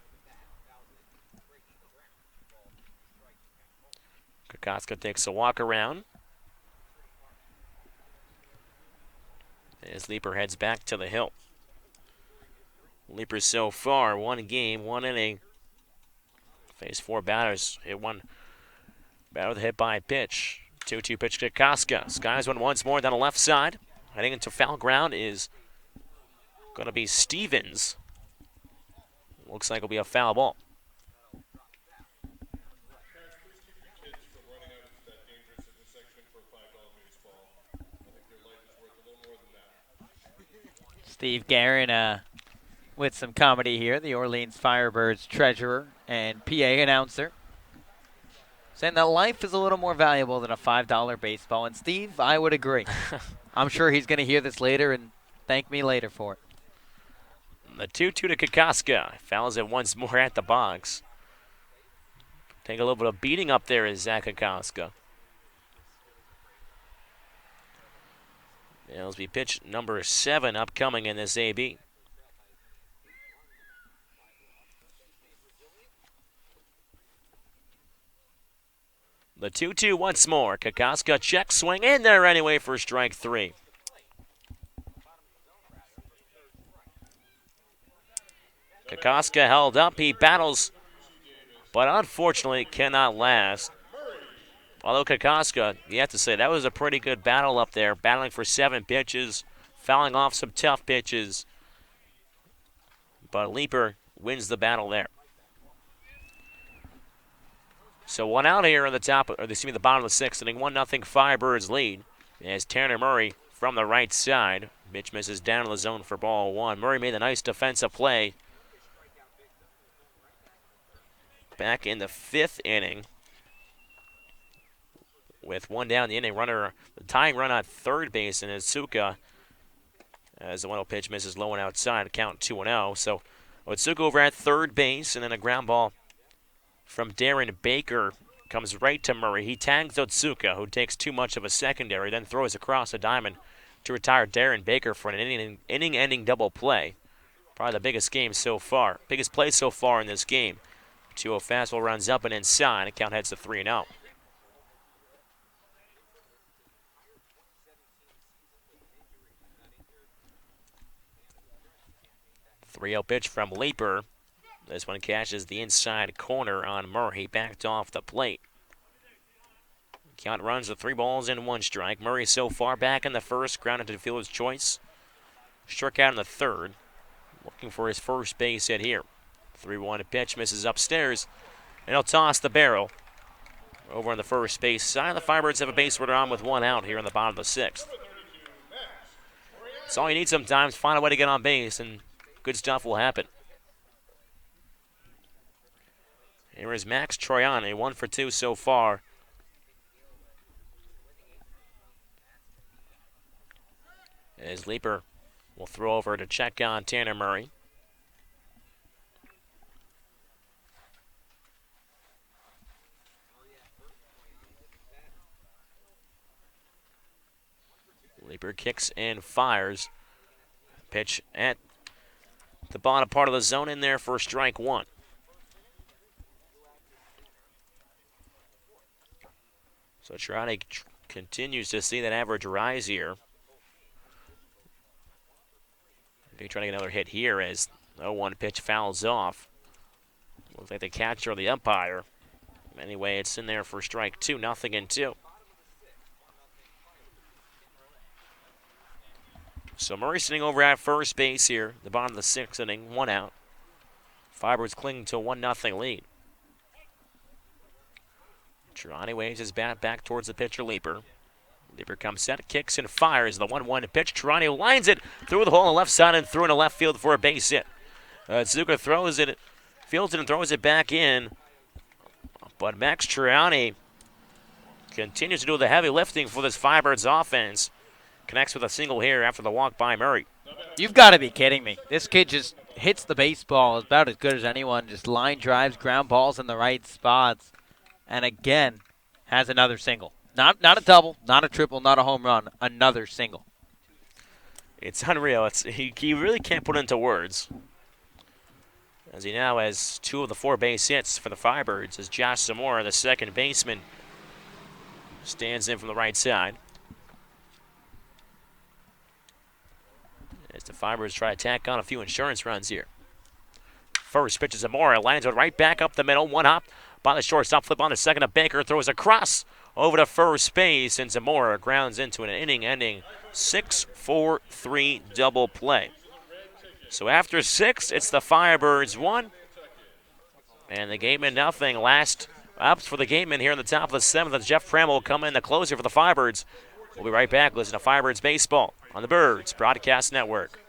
Kokoska takes a walk around. as Leaper heads back to the hill. Leaper so far, 1 game, 1 inning. Faced 4 batters. Hit 1 batter with a hit by a pitch. 2-2 pitch to Koska. Skies one once more down the left side. Heading into foul ground is going to be Stevens. Looks like it'll be a foul ball. Steve Guerin with some comedy here, the Orleans Firebirds treasurer and PA announcer, saying that life is a little more valuable than a $5 baseball. And Steve, I would agree. I'm sure he's going to hear this later and thank me later for it. The 2-2 to Kokoska. Fouls it once more at the box. Take a little bit of beating up there is Zach Kokoska. It'll be pitch number 7 upcoming in this AB. The 2-2 once more. Kokoska check swing in there anyway for strike 3. Kokoska held up. He battles, but unfortunately cannot last. Although Kokoska, you have to say, that was a pretty good battle up there, battling for 7 pitches, fouling off some tough pitches. But Leaper wins the battle there. So 1 out here in the the bottom of the 6th inning, 1-0 Firebirds lead as Tanner Murray from the right side. Mitch misses down in the zone for ball 1. Murray made a nice defensive play back in the 5th inning. With 1 down the inning, the tying run on third base, and Otsuka, as the 1-0 pitch misses low and outside, count 2-0. So Otsuka over at third base, and then a ground ball from Darren Baker comes right to Murray. He tags Otsuka, who takes too much of a secondary, then throws across the diamond to retire Darren Baker for an inning-ending double play. Probably the biggest play so far in this game. 2-0 fastball runs up and inside, and count heads to 3-0. 3-0 pitch from Leaper. This one catches the inside corner on Murray, backed off the plate. Count runs to 3 balls and 1 strike. Murray so far back in the first, grounded to fielder's choice. Struck out in the 3rd, looking for his first base hit here. 3-1 pitch misses upstairs, and he'll toss the barrel over on the first base side. The Firebirds have a base runner on with 1 out here in the bottom of the 6th. It's all you need sometimes, find a way to get on base, and good stuff will happen. Here is Max Troiani, 1 for 2 so far. As Leaper will throw over to check on Tanner Murray. Leaper kicks and fires. Pitch at the bottom part of the zone in there for strike 1. So Troiani continues to see that average rise here. Maybe trying to get another hit here as 0-1 pitch fouls off. Looks like the catcher or the umpire. Anyway, it's in there for strike 2, 0-2. So Murray sitting over at first base here, the bottom of the 6th inning, 1 out. Firebirds clinging to a 1-0 lead. Troiani waves his bat back towards the pitcher, Leaper. Leaper comes set, kicks and fires the 1-1 pitch. Troiani lines it through the hole on the left side and through into left field for a base hit. Zuka throws it, fields it and throws it back in. But Max Troiani continues to do the heavy lifting for this Firebirds offense. Connects with a single here after the walk by Murray. You've got to be kidding me. This kid just hits the baseball about as good as anyone. Just line drives, ground balls in the right spots. And again, has another single. Not a double, not a triple, not a home run. Another single. It's unreal. He really can't put it into words. As he now has 2 of the 4 base hits for the Firebirds as Josh Zamora, the second baseman, stands in from the right side. the Firebirds try to tack on a few insurance runs here. First pitch is Zamora, lands it right back up the middle. One hop by the shortstop, flip on the second of Baker, throws across over to first base, and Zamora grounds into an inning-ending 6-4-3 double play. So after 6, it's the Firebirds 1, and the Gateman nothing. Last ups for the Gateman here in the top of the 7th. Jeff Pramel will come in, the closer for the Firebirds. We'll be right back. Listen to Firebirds Baseball on the Birds Broadcast Network.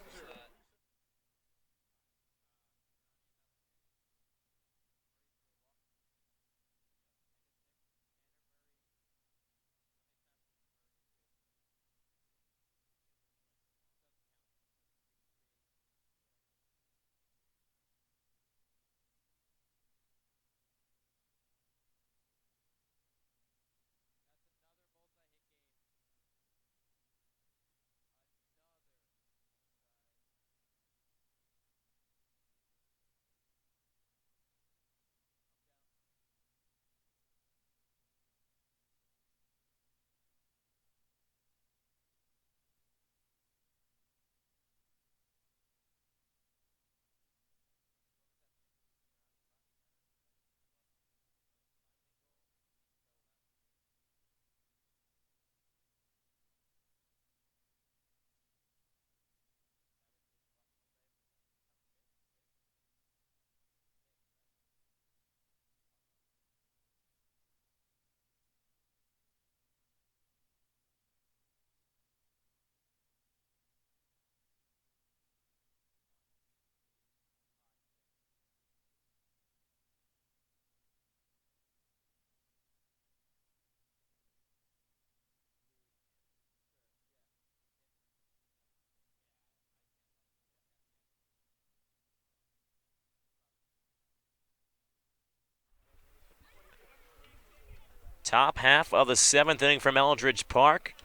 Top half of the 7th inning from Eldridge Park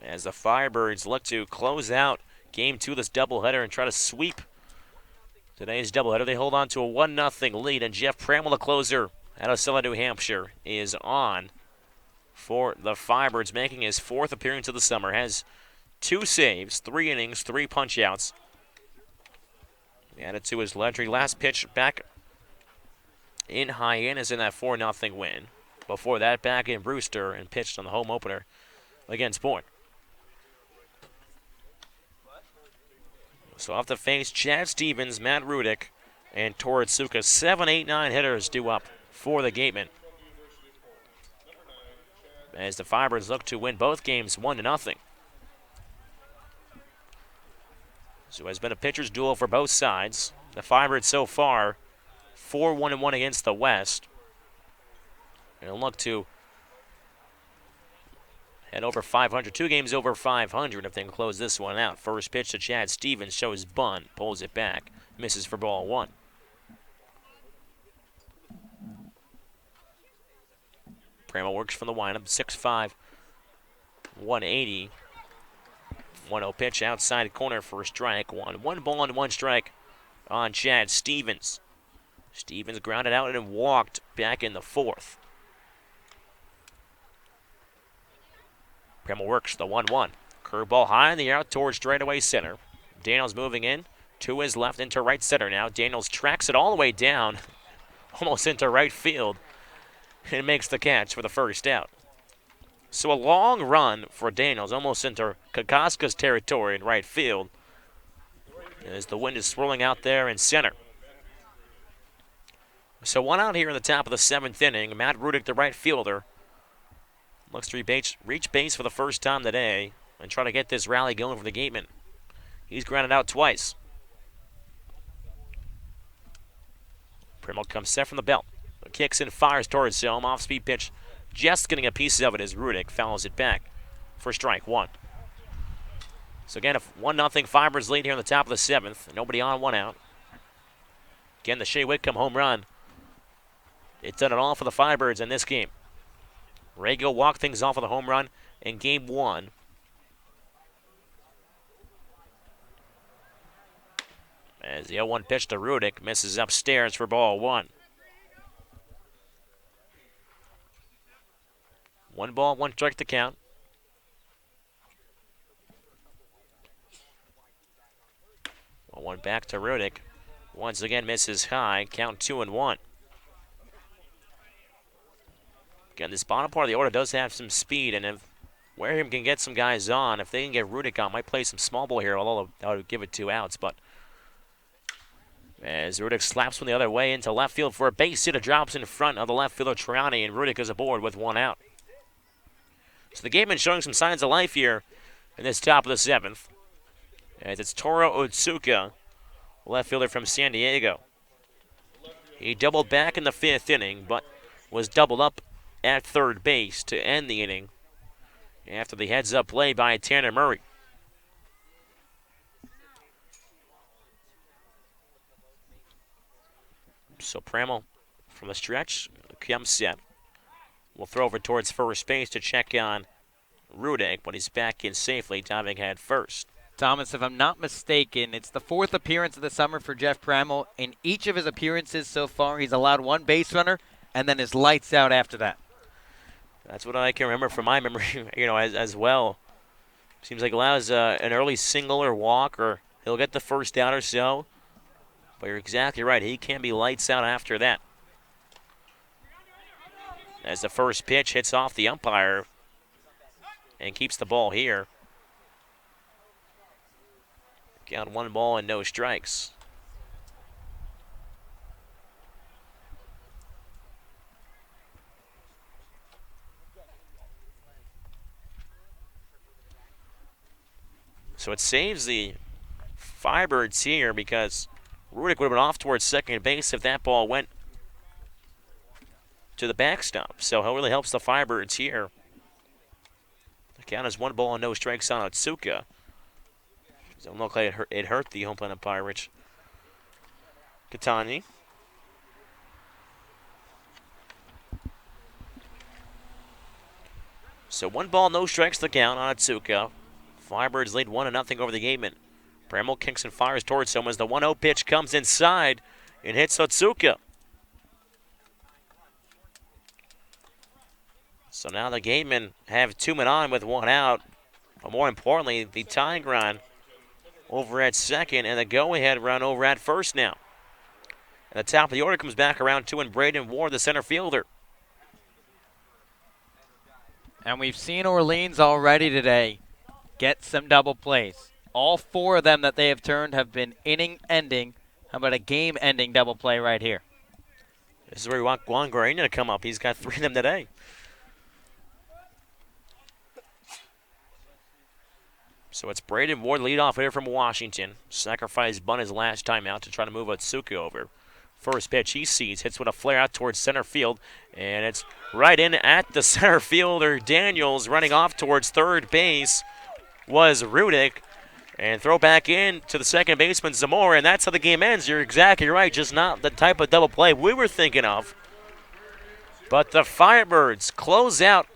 as the Firebirds look to close out Game 2 of this doubleheader and try to sweep today's doubleheader. They hold on to a 1-0 lead, and Jeff Pramel, the closer out of Silla, New Hampshire, is on for the Firebirds, making his 4th appearance of the summer. Has 2 saves, 3 innings, 3 punch-outs. Added to his ledger. Last pitch back in Hyannis in that 4-0 win. Before that, back in Brewster and pitched on the home opener against Bourne. So off the face, Chad Stevens, Matt Rudick, and Toritsuka. 7, 8, 9 hitters due up for the Gateman, as the Firebirds look to win both games 1-0. So it's been a pitcher's duel for both sides. The Firebirds so far 4-1-1 against the West. And look to head over 500. 2 games over 500 if they can close this one out. First pitch to Chad Stevens shows bunt, pulls it back, misses for ball 1. Pramel works from the windup, 6'5", 180. 1-0 pitch outside corner for a strike one. 1 ball and 1 strike on Chad Stevens. Stevens grounded out and walked back in the 4th. Pramel works the 1-1. Curveball high in the air towards straightaway center. Daniels moving in to his left into right center now. Daniels tracks it all the way down, almost into right field, and makes the catch for the first out. So a long run for Daniels, almost into Kokoska's territory in right field, as the wind is swirling out there in center. So 1 out here in the top of the 7th inning. Matt Rudick, the right fielder, looks to reach base for the first time today and try to get this rally going for the Gateman. He's grounded out twice. Pramel comes set from the belt. Kicks and fires towards home. Off-speed pitch, just getting a piece of it as Rudick fouls it back for strike 1. So again, a 1-0 Firebirds lead here in the top of the 7th. Nobody on, 1 out. Again, the Shea Whitcomb home run. It's done it all for the Firebirds in this game. Rago walked things off with a home run in Game 1. As the 0-1 pitch to Rudick misses upstairs for ball 1. 1 ball, 1 strike to count. One back to Rudick. Once again misses high. Count 2-1. Again, this bottom part of the order does have some speed, and if Wareham can get some guys on, if they can get Rudick on, might play some small ball here, although that would give it 2 outs. But as Rudick slaps from the other way into left field for a base hit, it drops in front of the left fielder Triani, and Rudick is aboard with 1 out. So the Gateman showing some signs of life here in this top of the 7th. As it's Toro Otsuka, left fielder from San Diego. He doubled back in the 5th inning, but was doubled up at third base to end the inning after the heads-up play by Tanner Murray. So Pramel from the stretch comes set. Will throw over towards first base to check on Rudick, but he's back in safely, diving head first. Thomas, if I'm not mistaken, it's the 4th appearance of the summer for Jeff Pramel. In each of his appearances so far, he's allowed 1 base runner, and then his lights out after that. That's what I can remember from my memory, as well. Seems like allows an early single or walk, or he'll get the first out or so. But you're exactly right. He can be lights out after that. As the first pitch hits off the umpire and keeps the ball here. Count 1 ball and no strikes. So it saves the Firebirds here because Rudick would have been off towards second base if that ball went to the backstop. So it really helps the Firebirds here. The count is 1 ball and no strikes on Otsuka. It doesn't look like it hurt the home plate umpire, Rich Catani. So 1 ball, no strikes the count on Otsuka. Firebirds lead 1-0 over the Gateman. Pramel kicks and fires towards him as the 1-0 pitch comes inside and hits Otsuka. So now the Gatemen have 2 men on with 1 out. But more importantly, the tying run over at second and the go-ahead run over at first now. And the top of the order comes back around to and Braden Ward, the center fielder. And we've seen Orleans already today get some double plays. All 4 of them that they have turned have been inning-ending. How about a game-ending double play right here? This is where we want Juan Guarina to come up. He's got 3 of them today. So it's Braden Ward, leadoff hitter from Washington. Sacrifice bunt his last time out to try to move Otsuka over. First pitch he sees, hits with a flare out towards center field, and it's right in at the center fielder. Daniels running off towards third base was Rudick. And throw back in to the second baseman, Zamora, and that's how the game ends. You're exactly right, just not the type of double play we were thinking of. But the Firebirds close out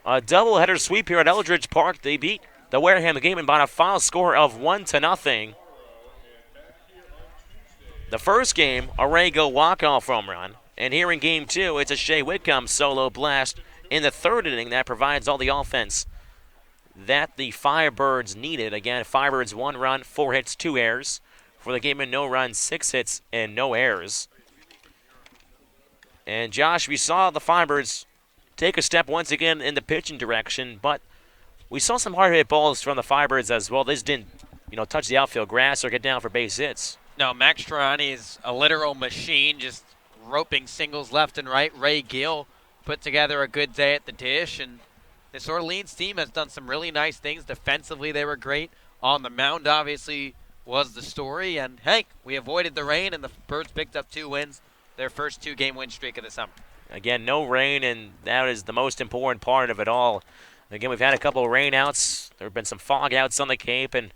a doubleheader sweep here at Eldridge Park. They beat the Wareham Gateman by a final score of 1-0. The first game, a Rago walk-off home run. And here in game 2, it's a Shea Whitcomb solo blast in the 3rd inning that provides all the offense that the Firebirds needed. Again, Firebirds 1 run, 4 hits, 2 errors. For the Gateman, no runs, 6 hits, and no errors. And Josh, we saw the Firebirds take a step once again in the pitching direction, but we saw some hard hit balls from the Firebirds as well. They just didn't, touch the outfield grass or get down for base hits. No, Max Triani is a literal machine, just roping singles left and right. Ray Gill put together a good day at the dish, and this Orleans team has done some really nice things. Defensively, they were great. On the mound, obviously, was the story. And, hey, we avoided the rain, and the Birds picked up 2 wins, their first 2-game win streak of the summer. Again, no rain, and that is the most important part of it all. Again, we've had a couple of rain outs. There have been some fog outs on the Cape, and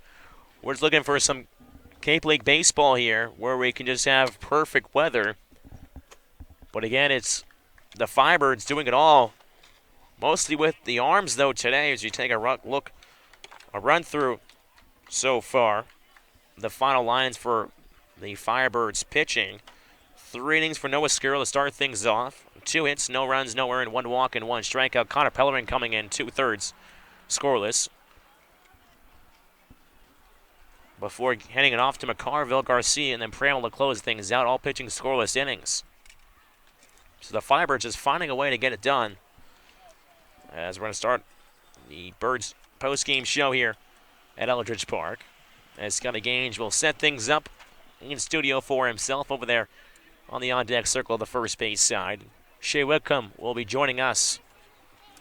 we're just looking for some Cape League baseball here where we can just have perfect weather. But, again, it's the Firebirds doing it all. Mostly with the arms, though, today, as you take a run through so far. The final lines for the Firebirds pitching. 3 innings for Noah Skirrell to start things off. 2 hits, no runs, no earned, 1 walk, and 1 strikeout. Connor Pellerin coming in 2/3 scoreless. before handing it off to McCarville, Garcia, and then Pramel to close things out, all pitching scoreless innings. So the Firebirds just finding a way to get it done. As we're going to start the Birds post-game show here at Eldridge Park. As Scotty Gange will set things up in studio for himself over there on the on-deck circle of the first base side. Shea Whitcomb will be joining us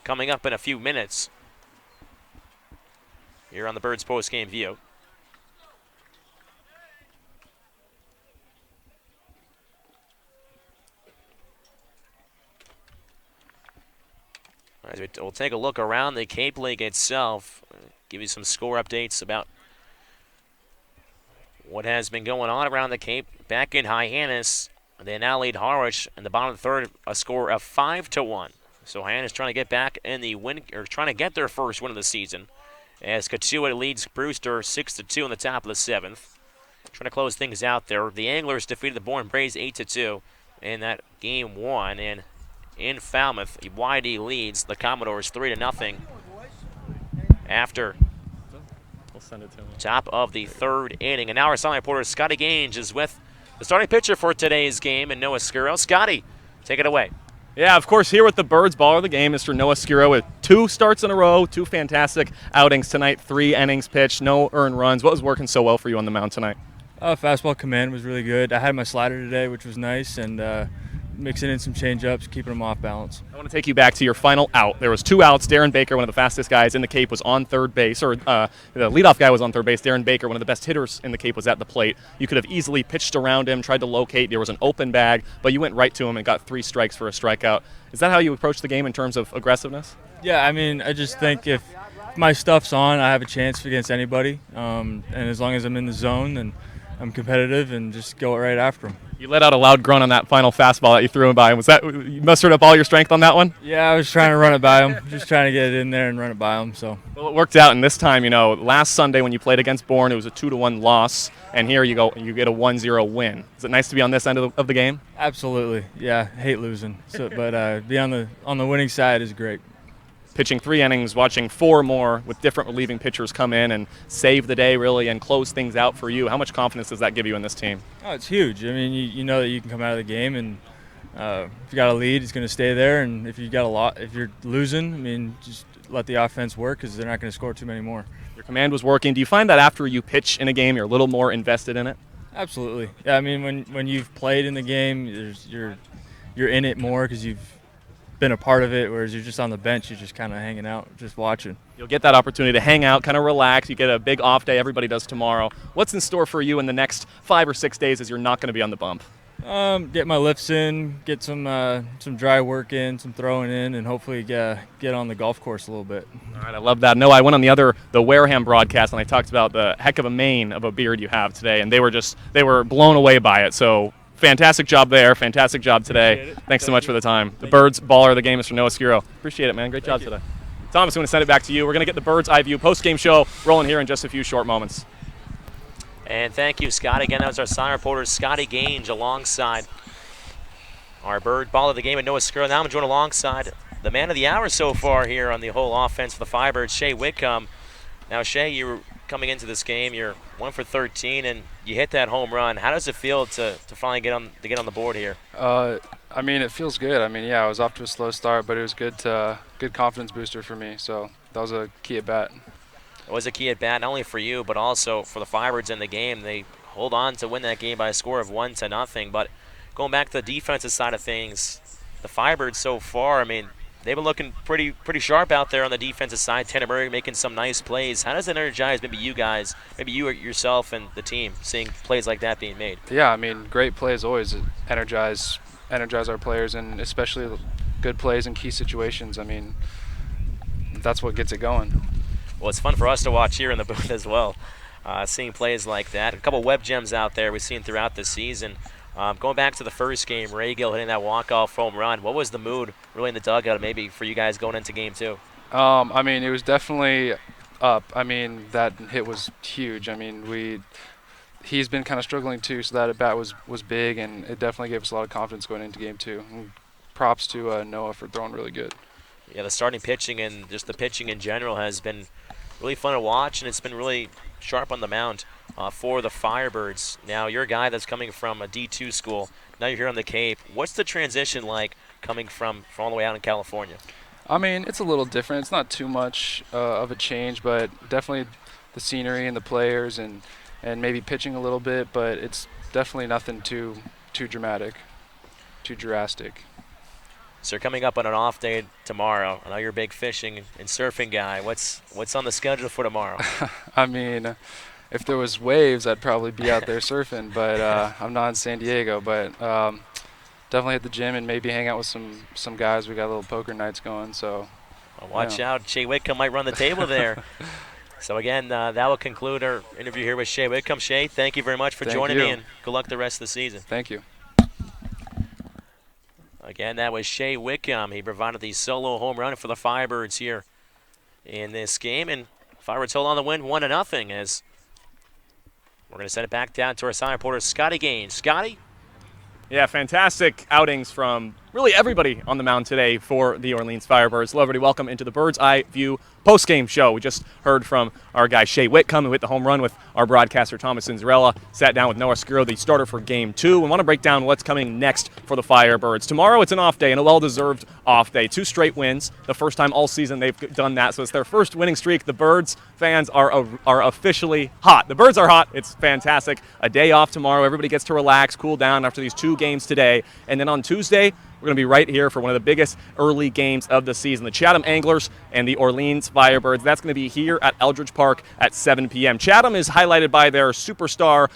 coming up in a few minutes here on the Birds post-game view. As we'll take a look around the Cape League itself, give you some score updates about what has been going on around the Cape. Back in Hyannis, they now lead Harwich in the bottom of the third, a score of 5-1. So Hyannis trying to get back in the win, or trying to get their first win of the season, as Katua leads Brewster 6-2 in the top of the seventh. Trying to close things out there. The Anglers defeated the Bourne Braves 8-2 in that game one, and in Falmouth, YD leads the Commodores 3-0 after We'll send it to him. top of the third inning. And now our sideline reporter Scotty Gange is with the starting pitcher for today's game, and Noah Skuro. Scotty, take it away. Yeah, of course, here with the Birds baller of the game, Mr. Noah Skuro, with 2 starts in a row, 2 fantastic outings tonight, 3 innings pitched, no earned runs. What was working so well for you on the mound tonight? Fastball command was really good. I had my slider today, which was nice, and mixing in some change-ups, keeping them off balance. I want to take you back to your final out. There was 2 outs. Darren Baker, one of the fastest guys in the Cape, was on third base, or the leadoff guy was on third base. Darren Baker, one of the best hitters in the Cape, was at the plate. You could have easily pitched around him, tried to locate. There was an open bag, but you went right to him and got 3 strikes for a strikeout. Is that how you approach the game in terms of aggressiveness? Yeah, I mean, I just think if my stuff's on, I have a chance against anybody, and as long as I'm in the zone, then I'm competitive and just go right after them. You let out a loud grunt on that final fastball that you threw him by. Was that you mustered up all your strength on that one? Yeah, I was trying to run it by him, just trying to get it in there and run it by him. So. Well, it worked out, and this time, last Sunday when you played against Bourne, it was a 2-1 loss, and here you get a 1-0 win. Is it nice to be on this end of the game? Absolutely, yeah. Hate losing, but be on the winning side is great. Pitching 3 innings, watching 4 more with different relieving pitchers come in and save the day, really, and close things out for you. How much confidence does that give you in this team? Oh, it's huge. I mean, you know that you can come out of the game, and if you got a lead, it's going to stay there. And if you're losing, I mean, just let the offense work because they're not going to score too many more. Your command was working. Do you find that after you pitch in a game, you're a little more invested in it? Absolutely. Yeah, I mean, when you've played in the game, you're in it more because you've been a part of it, whereas you're just on the bench, you're just kind of hanging out, just watching. You'll get that opportunity to hang out, kind of relax. You get a big off day. Everybody does tomorrow. What's in store for you in the next 5 or 6 days as you're not going to be on the bump? Get my lifts in, get some dry work in, some throwing in, and hopefully get on the golf course a little bit. All right, I love that. No, I went on the Wareham broadcast, and I talked about the heck of a mane of a beard you have today, and they were blown away by it. So fantastic job there. Fantastic job today. Thanks so much for the time. The Birds baller of the game, Mr. Noah Skuro. Appreciate it, man. Great job today. Thomas, I'm going to send it back to you. We're going to get the Birds Eye View post-game show rolling here in just a few short moments. And thank you, Scott. Again, that was our sign reporter, Scotty Gange, alongside our Bird baller of the game, and Noah Skuro. Now I'm joined alongside the man of the hour so far here on the whole offense for the Firebirds, Shea Whitcomb. Now, Shea, you were coming into this game, you're 1 for 13, and you hit that home run. How does it feel to finally get on the board here? I mean, it feels good. I mean, yeah, I was off to a slow start, but it was good confidence booster for me. So that was a key at bat. It was a key at bat, not only for you, but also for the Firebirds in the game. They hold on to win that game by a score of 1-0. But going back to the defensive side of things, the Firebirds so far, I mean, they've been looking pretty sharp out there on the defensive side. Tanner Murray making some nice plays. How does it energize maybe you guys, maybe you yourself and the team, seeing plays like that being made? Yeah, I mean, great plays always energize our players, and especially good plays in key situations. I mean, that's what gets it going. Well, it's fun for us to watch here in the booth as well, seeing plays like that. A couple web gems out there we've seen throughout the season. Going back to the first game, Ray Gill hitting that walk-off home run. What was the mood really in the dugout maybe for you guys going into game 2? I mean, it was definitely up. I mean, that hit was huge. I mean, he's been kind of struggling too, so that at bat was big, and it definitely gave us a lot of confidence going into game 2. And props to Noah for throwing really good. Yeah, the starting pitching and just the pitching in general has been really fun to watch, and it's been really sharp on the mound. for the Firebirds. Now, you're a guy that's coming from a D2 school. Now you're here on the Cape. What's the transition like coming from all the way out in California? I mean, it's a little different. It's not too much of a change, but definitely the scenery and the players and maybe pitching a little bit, but it's definitely nothing too dramatic, too drastic. So you're coming up on an off day tomorrow. I know you're a big fishing and surfing guy. What's on the schedule for tomorrow? I mean, if there was waves, I'd probably be out there surfing, but I'm not in San Diego. But definitely at the gym and maybe hang out with some guys. We got little poker nights going, so. Well, watch out. Shea Whitcomb might run the table there. So, again, that will conclude our interview here with Shea Whitcomb. Shea, thank you very much for joining me, and good luck the rest of the season. Thank you. Again, that was Shea Whitcomb. He provided the solo home run for the Firebirds here in this game. And Firebirds hold on to win 1-0 as we're going to send it back down to our side reporter, Scotty Gaines. Scotty? Yeah, fantastic outings from really everybody on the mound today for the Orleans Firebirds. Hello, everybody. Welcome into the Bird's Eye View post-game show. We just heard from our guy Shea Whitcomb, who hit the home run with our broadcaster Thomas Cinzarella. Sat down with Noah Skuro, the starter for Game 2. We want to break down what's coming next for the Firebirds. Tomorrow it's an off day, and a well-deserved off day. 2 straight wins, the first time all season they've done that. So it's their first winning streak. The Birds fans are officially hot. The Birds are hot. It's fantastic. A day off tomorrow. Everybody gets to relax, cool down after these 2 games today. And then on Tuesday, we're going to be right here for one of the biggest early games of the season. The Chatham Anglers and the Orleans Firebirds. That's going to be here at Eldridge Park at 7 p.m. Chatham is highlighted by their superstar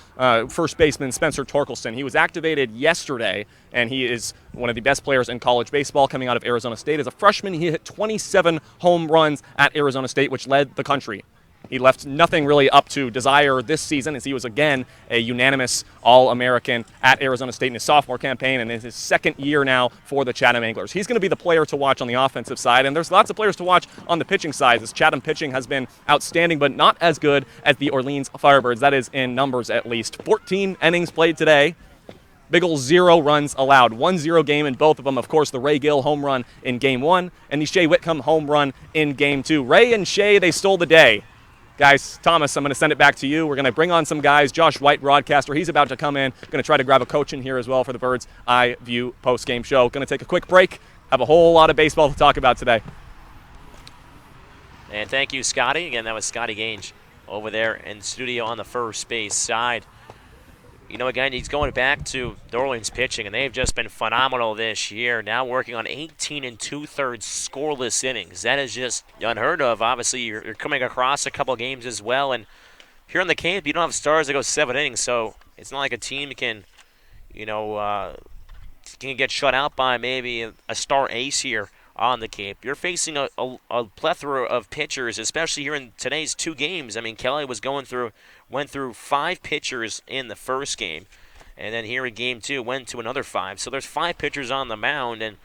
first baseman Spencer Torkelson. He was activated yesterday, and he is one of the best players in college baseball coming out of Arizona State. As a freshman, he hit 27 home runs at Arizona State, which led the country. He left nothing really up to desire this season, as he was again a unanimous All-American at Arizona State in his sophomore campaign, and in his second year now for the Chatham Anglers. He's going to be the player to watch on the offensive side, and there's lots of players to watch on the pitching side. This Chatham pitching has been outstanding, but not as good as the Orleans Firebirds. That is in numbers at least. 14 innings played today. Big ol' 0 runs allowed. 1-0 game in both of them. Of course, the Ray Gill home run in Game 1 and the Shea Whitcomb home run in Game 2. Ray and Shea, they stole the day. Guys, Thomas, I'm going to send it back to you. We're going to bring on some guys. Josh White, broadcaster, he's about to come in. Going to try to grab a coach in here as well for the Bird's Eye View post-game show. Going to take a quick break. Have a whole lot of baseball to talk about today. And thank you, Scotty. Again, that was Scotty Gaines over there in studio on the first base side. You know, again, he's going back to the Orleans pitching, and they've just been phenomenal this year. Now working on 18 2/3 scoreless innings. That is just unheard of. Obviously, you're coming across a couple games as well, and here on the Cape, you don't have stars that go 7 innings, so it's not like a team can, can get shut out by maybe a star ace here on the Cape. You're facing a plethora of pitchers, especially here in today's 2 games. I mean, Kelly went through 5 pitchers in the first game, and then here in Game 2 went to another 5. So there's 5 pitchers on the mound, and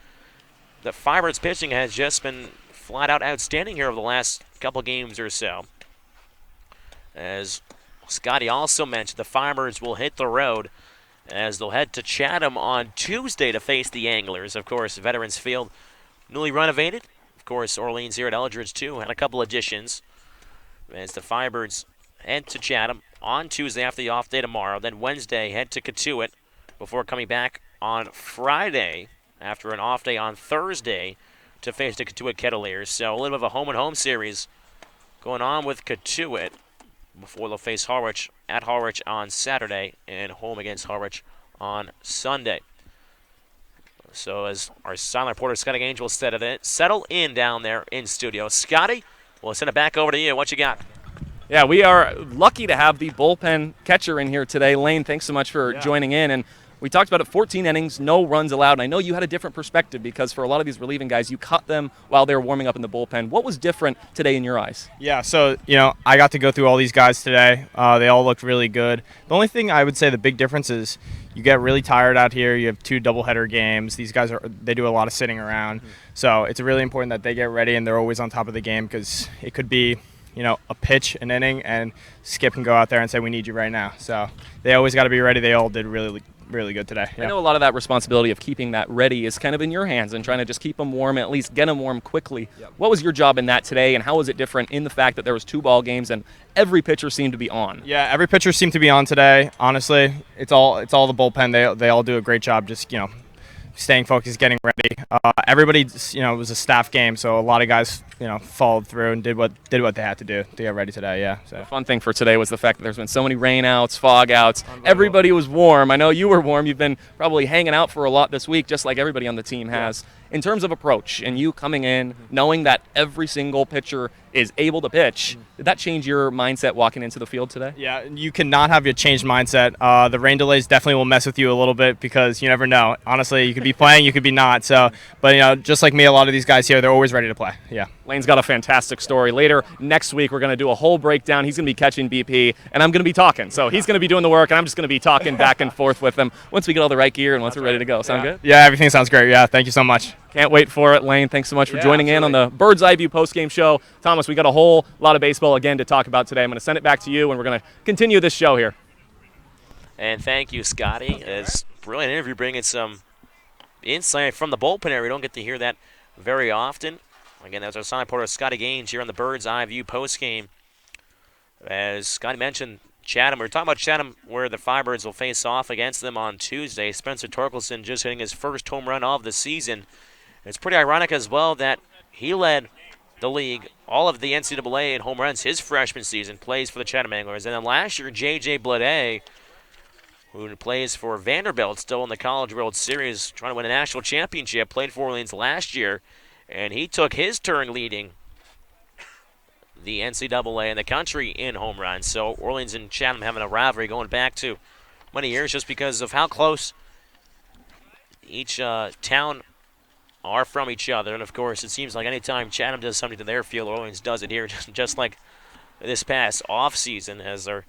the Firebirds pitching has just been flat out outstanding here over the last couple games or so. As Scotty also mentioned, the Firebirds will hit the road as they'll head to Chatham on Tuesday to face the Anglers. Of course, Veterans Field newly renovated. Of course, Orleans here at Eldridge, too, had a couple additions. As the Firebirds head to Chatham on Tuesday after the off day tomorrow. Then Wednesday, head to Cotuit before coming back on Friday after an off day on Thursday to face the Cotuit Kettleers. So a little bit of a home-and-home series going on with Cotuit before they'll face Harwich at Harwich on Saturday and home against Harwich on Sunday. So as our silent reporter, Scotty Gaines, will settle in down there in studio. Scotty, we'll send it back over to you. What you got? Yeah, we are lucky to have the bullpen catcher in here today. Lane, thanks so much for joining in. And we talked about it, 14 innings, no runs allowed. And I know you had a different perspective because for a lot of these relieving guys, you cut them while they were warming up in the bullpen. What was different today in your eyes? Yeah, so, I got to go through all these guys today. They all looked really good. The only thing I would say the big difference is you get really tired out here. You have 2 doubleheader games. These guys, they do a lot of sitting around. So it's really important that they get ready and they're always on top of the game because it could be a pitch, an inning, and Skip can go out there and say, we need you right now. So they always got to be ready. They all did really, really good today. I know a lot of that responsibility of keeping that ready is kind of in your hands and trying to just keep them warm and at least get them warm quickly. What was your job in that today, and how was it different in the fact that there was 2 ball games and every pitcher seemed to be on? Yeah, every pitcher seemed to be on today. Honestly, it's all the bullpen. They all do a great job just, staying focused, getting ready. Everybody, it was a staff game, so a lot of guys, followed through and did what they had to do to get ready today. Yeah. So. The fun thing for today was the fact that there's been so many rain outs, fog outs. Everybody was warm. I know you were warm. You've been probably hanging out for a lot this week, just like everybody on the team has. In terms of approach and you coming in, knowing that every single pitcher is able to pitch, did that change your mindset walking into the field today? Yeah, you cannot have your changed mindset. The rain delays definitely will mess with you a little bit because you never know. Honestly, you could be playing, you could be not. So, but just like me, a lot of these guys here, they're always ready to play. Yeah. Lane's got a fantastic story. Later next week, we're going to do a whole breakdown. He's going to be catching BP, and I'm going to be talking. So he's going to be doing the work, and I'm just going to be talking back and forth with him once we get all the right gear and once we're ready to go. Sound good? Yeah, everything sounds great. Yeah, thank you so much. Can't wait for it, Lane. Thanks so much for joining in on the Bird's Eye View postgame show. Thomas, we got a whole lot of baseball again to talk about today. I'm going to send it back to you, and we're going to continue this show here. And thank you, Scotty. It's a brilliant interview, bringing some insight from the bullpen area. We don't get to hear that very often. Again, that's our sign reporter, Scotty Gaines, here on the Bird's Eye View postgame. As Scotty mentioned, Chatham, we were talking about Chatham, where the Firebirds will face off against them on Tuesday. Spencer Torkelson just hitting his first home run of the season. It's pretty ironic as well that he led the league, all of the NCAA in home runs his freshman season, plays for the Chatham Anglers. And then last year, J.J. Blade, who plays for Vanderbilt, still in the College World Series, trying to win a national championship, played for Orleans last year, and he took his turn leading the NCAA in the country in home runs. So Orleans and Chatham having a rivalry going back to many years just because of how close each town are from each other. And, of course, it seems like anytime Chatham does something to their field, Orleans does it here, just like this past offseason, as our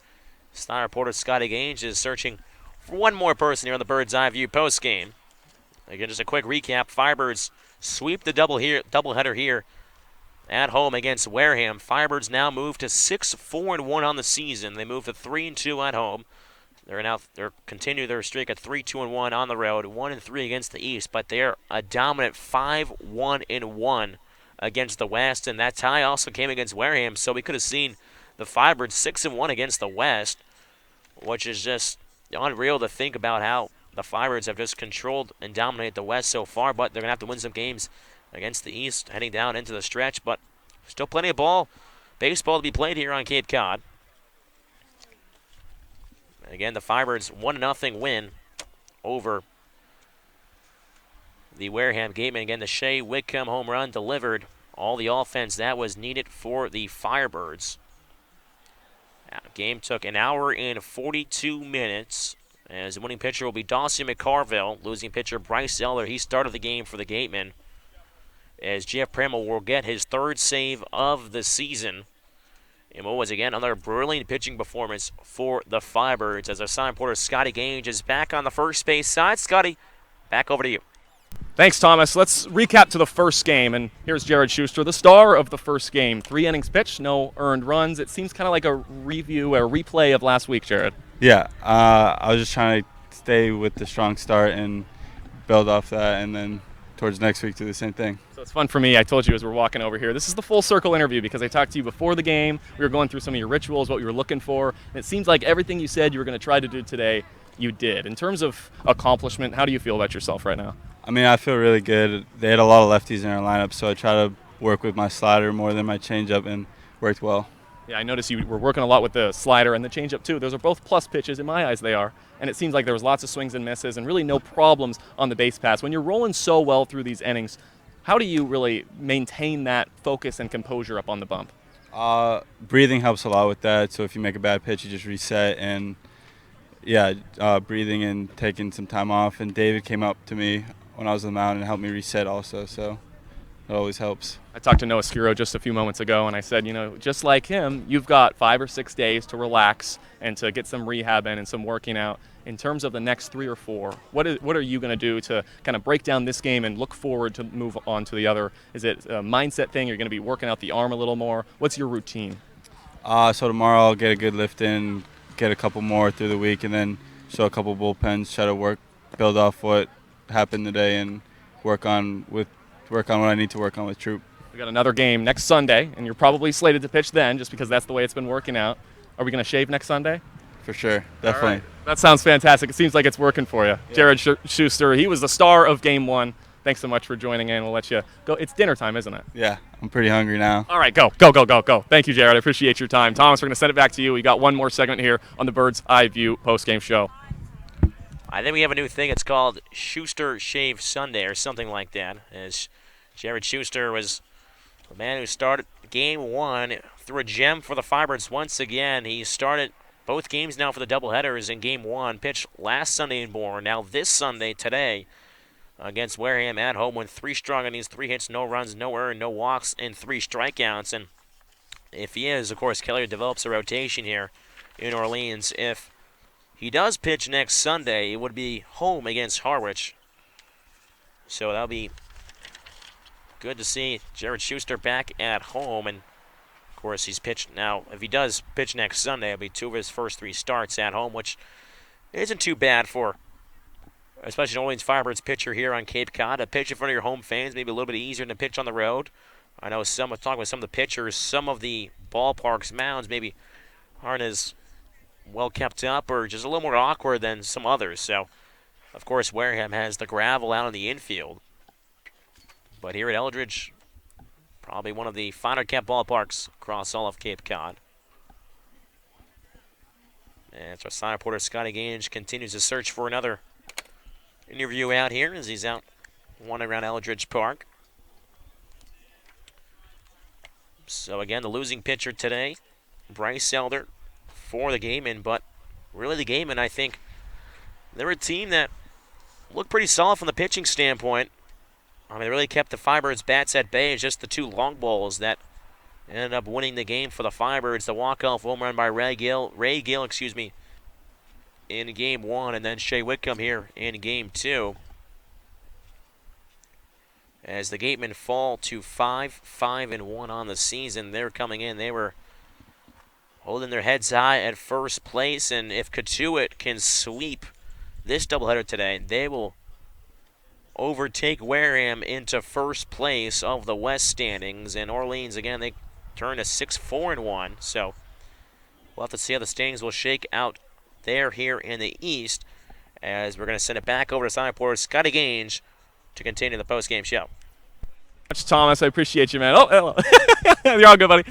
star reporter Scotty Gaines is searching for one more person here on the Bird's Eye View postgame. Again, just a quick recap. Firebirds sweep the doubleheader here at home against Wareham. Firebirds now move to 6-4-1 on the season. They move to 3-2 at home. They're continue their streak at 3-2-1 on the road, 1-3 against the East, but they're a dominant 5-1-1 against the West, and that tie also came against Wareham, so we could have seen the Firebirds 6-1 against the West, which is just unreal to think about how the Firebirds have just controlled and dominated the West so far, but they're going to have to win some games against the East heading down into the stretch, but still plenty of baseball to be played here on Cape Cod. Again, the Firebirds 1-0 win over the Wareham Gateman. Again, the Shea Whitcomb home run delivered all the offense that was needed for the Firebirds. Game took an hour and 42 minutes. As the winning pitcher will be Dawson McCarville. Losing pitcher Bryce Eller, he started the game for the Gateman. As Jeff Primmel will get his third save of the season. And what was, again, another brilliant pitching performance for the Firebirds, as our sign reporter Scotty Gaines is back on the first base side. Scotty, back over to you. Thanks, Thomas. Let's recap to the first game, and here's Jared Schuster, the star of the first game. 3 innings pitched, no earned runs. It seems kind of like a replay of last week, Jared. Yeah, I was just trying to stay with the strong start and build off that, and then towards next week do the same thing. So it's fun for me. I told you as we're walking over here, this is the full circle interview because I talked to you before the game. We were going through some of your rituals, what you were looking for, and it seems like everything you said you were going to try to do today, you did. In terms of accomplishment, how do you feel about yourself right now? I mean, I feel really good. They had a lot of lefties in our lineup, so I try to work with my slider more than my changeup, and worked well. Yeah, I noticed you were working a lot with the slider and the changeup too. Those are both plus pitches, in my eyes they are. And it seems like there was lots of swings and misses and really no problems on the base pass. When you're rolling so well through these innings, how do you really maintain that focus and composure up on the bump? Breathing helps a lot with that. So if you make a bad pitch, you just reset. And, breathing and taking some time off. And David came up to me when I was on the mound and helped me reset also. So it always helps. I talked to Noah Skiro just a few moments ago, and I said, just like him, you've got 5 or 6 days to relax and to get some rehab in and some working out. In terms of the next 3 or 4, what are you going to do to kind of break down this game and look forward to move on to the other? Is it a mindset thing? You're going to be working out the arm a little more? What's your routine? So tomorrow I'll get a good lift in, get a couple more through the week, and then So a couple bullpens, try to build off what happened today, and work on what I need to work on with Troop. We got another game next Sunday, and you're probably slated to pitch then, just because that's the way it's been working out. Are we going to shave next Sunday? For sure, definitely. All right. That sounds fantastic. It seems like it's working for you. Yeah. Jared Schuster, he was the star of Game 1. Thanks so much for joining in. We'll let you go. It's dinner time, isn't it? Yeah, I'm pretty hungry now. All right, go. Thank you, Jared. I appreciate your time. Thomas, we're going to send it back to you. We got one more segment here on the Bird's Eye View postgame show. I think we have a new thing. It's called Schuster Shave Sunday or something like that. As Jared Schuster was the man who started Game 1, threw a gem for the Firebirds once again. He started both games now for the doubleheaders in Game 1, pitched last Sunday in Bourne, now this Sunday, today, against Wareham at home, went 3 strong innings, 3 hits, no runs, no earned, no walks, and 3 strikeouts. And if he is, of course, Kelly develops a rotation here in Orleans. If he does pitch next Sunday, it would be home against Harwich. So that'll be good to see Jared Schuster back at home. And of course, he's pitched now. If he does pitch next Sunday, it'll be 2 of his first 3 starts at home, which isn't too bad for, especially an Orleans Firebirds pitcher here on Cape Cod. A pitch in front of your home fans, maybe a little bit easier than a pitch on the road. I know talking with some of the pitchers, some of the ballpark's mounds maybe aren't as well kept up or just a little more awkward than some others. So, of course, Wareham has the gravel out in the infield. But here at Eldridge, probably one of the finer kept ballparks across all of Cape Cod. And so side reporter Scotty Gage continues to search for another interview out here as he's out wandering around Eldridge Park. So again, the losing pitcher today, Bryce Elder, for the Gateman. But really the Gateman, I think, they're a team that looked pretty solid from the pitching standpoint. I mean, they really kept the Firebirds' bats at bay. It's just the 2 long balls that ended up winning the game for the Firebirds. The walk-off home run by Ray Gill, in Game 1, and then Shea Whitcomb here in Game 2. As the Gatemen fall to 5-5-1 on the season, they're coming in. They were holding their heads high at first place, and if Katuitt can sweep this doubleheader today, they will overtake Wareham into first place of the West standings. And Orleans, again, they turn to 6-4-1. So we'll have to see how the standings will shake out there here in the East, as we're going to send it back over to side reporter Scotty Gage to continue the postgame show. Thomas, I appreciate you, man. Oh, hello. You're all good, buddy.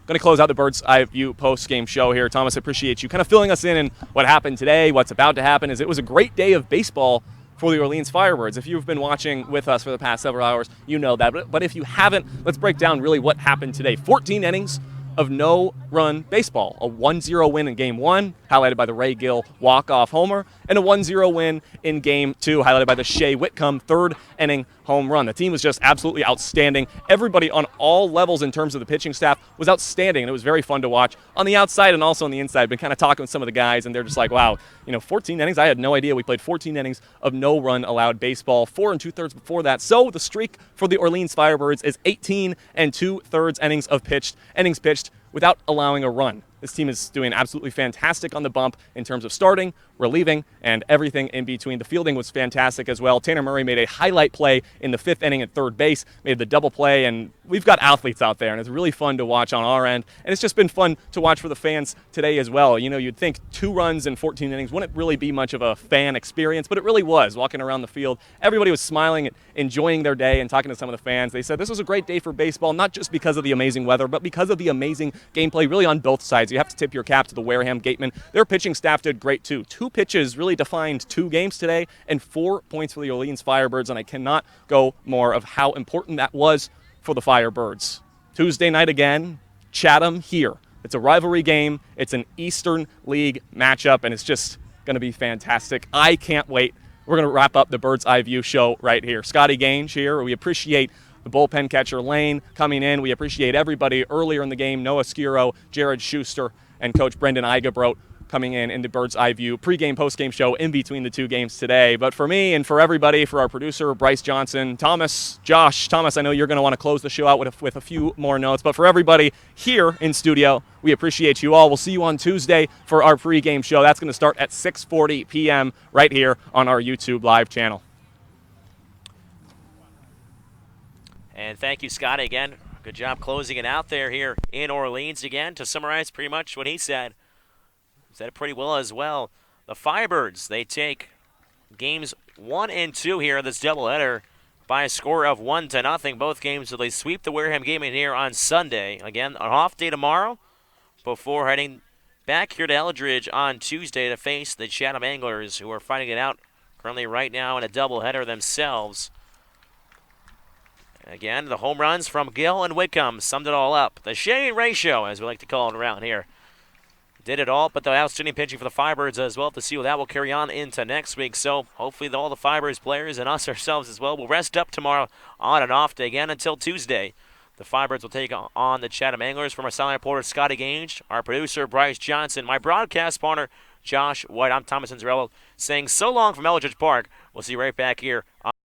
Going to close out the Bird's Eye View post-game show here. Thomas, I appreciate you kind of filling us in what happened today, what's about to happen. It was a great day of baseball for the Orleans Firebirds. If you've been watching with us for the past several hours, you know that. But if you haven't, let's break down really what happened today. 14 innings of no-run baseball. A 1-0 win in Game 1, highlighted by the Ray Gill walk-off homer, and a 1-0 win in Game 2, highlighted by the Shea Whitcomb third-inning home run. The team was just absolutely outstanding. Everybody on all levels in terms of the pitching staff was outstanding, and it was very fun to watch on the outside and also on the inside. I've been kind of talking with some of the guys, and they're just like, wow, 14 innings? I had no idea we played 14 innings of no-run allowed baseball, 4 2/3 before that. So the streak for the Orleans Firebirds is 18 2/3 innings pitched without allowing a run. This team is doing absolutely fantastic on the bump in terms of starting, relieving, and everything in between. The fielding was fantastic as well. Tanner Murray made a highlight play in the 5th inning at third base, made the double play, and we've got athletes out there, and it's really fun to watch on our end. And it's just been fun to watch for the fans today as well. You'd think 2 runs in 14 innings wouldn't really be much of a fan experience, but it really was. Walking around the field, everybody was smiling and enjoying their day, and talking to some of the fans. They said this was a great day for baseball, not just because of the amazing weather, but because of the amazing gameplay really on both sides. You have to tip your cap to the Wareham Gateman. Their pitching staff did great too. 2 pitches really defined 2 games today, and 4 points for the Orleans Firebirds, and I cannot go more of how important that was for the Firebirds. Tuesday night again, Chatham here. It's a rivalry game. It's an Eastern League matchup, and it's just going to be fantastic. I can't wait. We're going to wrap up the Bird's Eye View show right here. Scotty Gage here. We appreciate the bullpen catcher Lane coming in. We appreciate everybody earlier in the game, Noah Skiro, Jared Schuster, and Coach Brendan Eigebrot coming in the Bird's Eye View pregame, postgame show in between the 2 games today. But for me and for everybody, for our producer, Bryce Johnson, Josh, Thomas, I know you're going to want to close the show out with a few more notes. But for everybody here in studio, We appreciate you all. We'll see you on Tuesday for our pregame show. That's going to start at 6:40 p.m. right here on our YouTube live channel. And thank you, Scotty, again. Good job closing it out there here in Orleans again. To summarize pretty much what he said it pretty well as well. The Firebirds, they take games 1 and 2 here in this doubleheader by a score of 1-0. Both games, so they sweep the Wareham Gateman here on Sunday. Again, an off day tomorrow before heading back here to Eldridge on Tuesday to face the Chatham Anglers, who are fighting it out currently right now in a doubleheader themselves. Again, the home runs from Gill and Whitcomb summed it all up. The shade ratio, as we like to call it around here, did it all, but the outstanding pitching for the Firebirds as well to see how that will carry on into next week. So hopefully all the Firebirds players and us ourselves as well will rest up tomorrow on an off day again until Tuesday. The Firebirds will take on the Chatham Anglers. From our silent reporter, Scotty Gage, our producer, Bryce Johnson, my broadcast partner, Josh White. I'm Thomas Inzarello saying so long from Eldridge Park. We'll see you right back here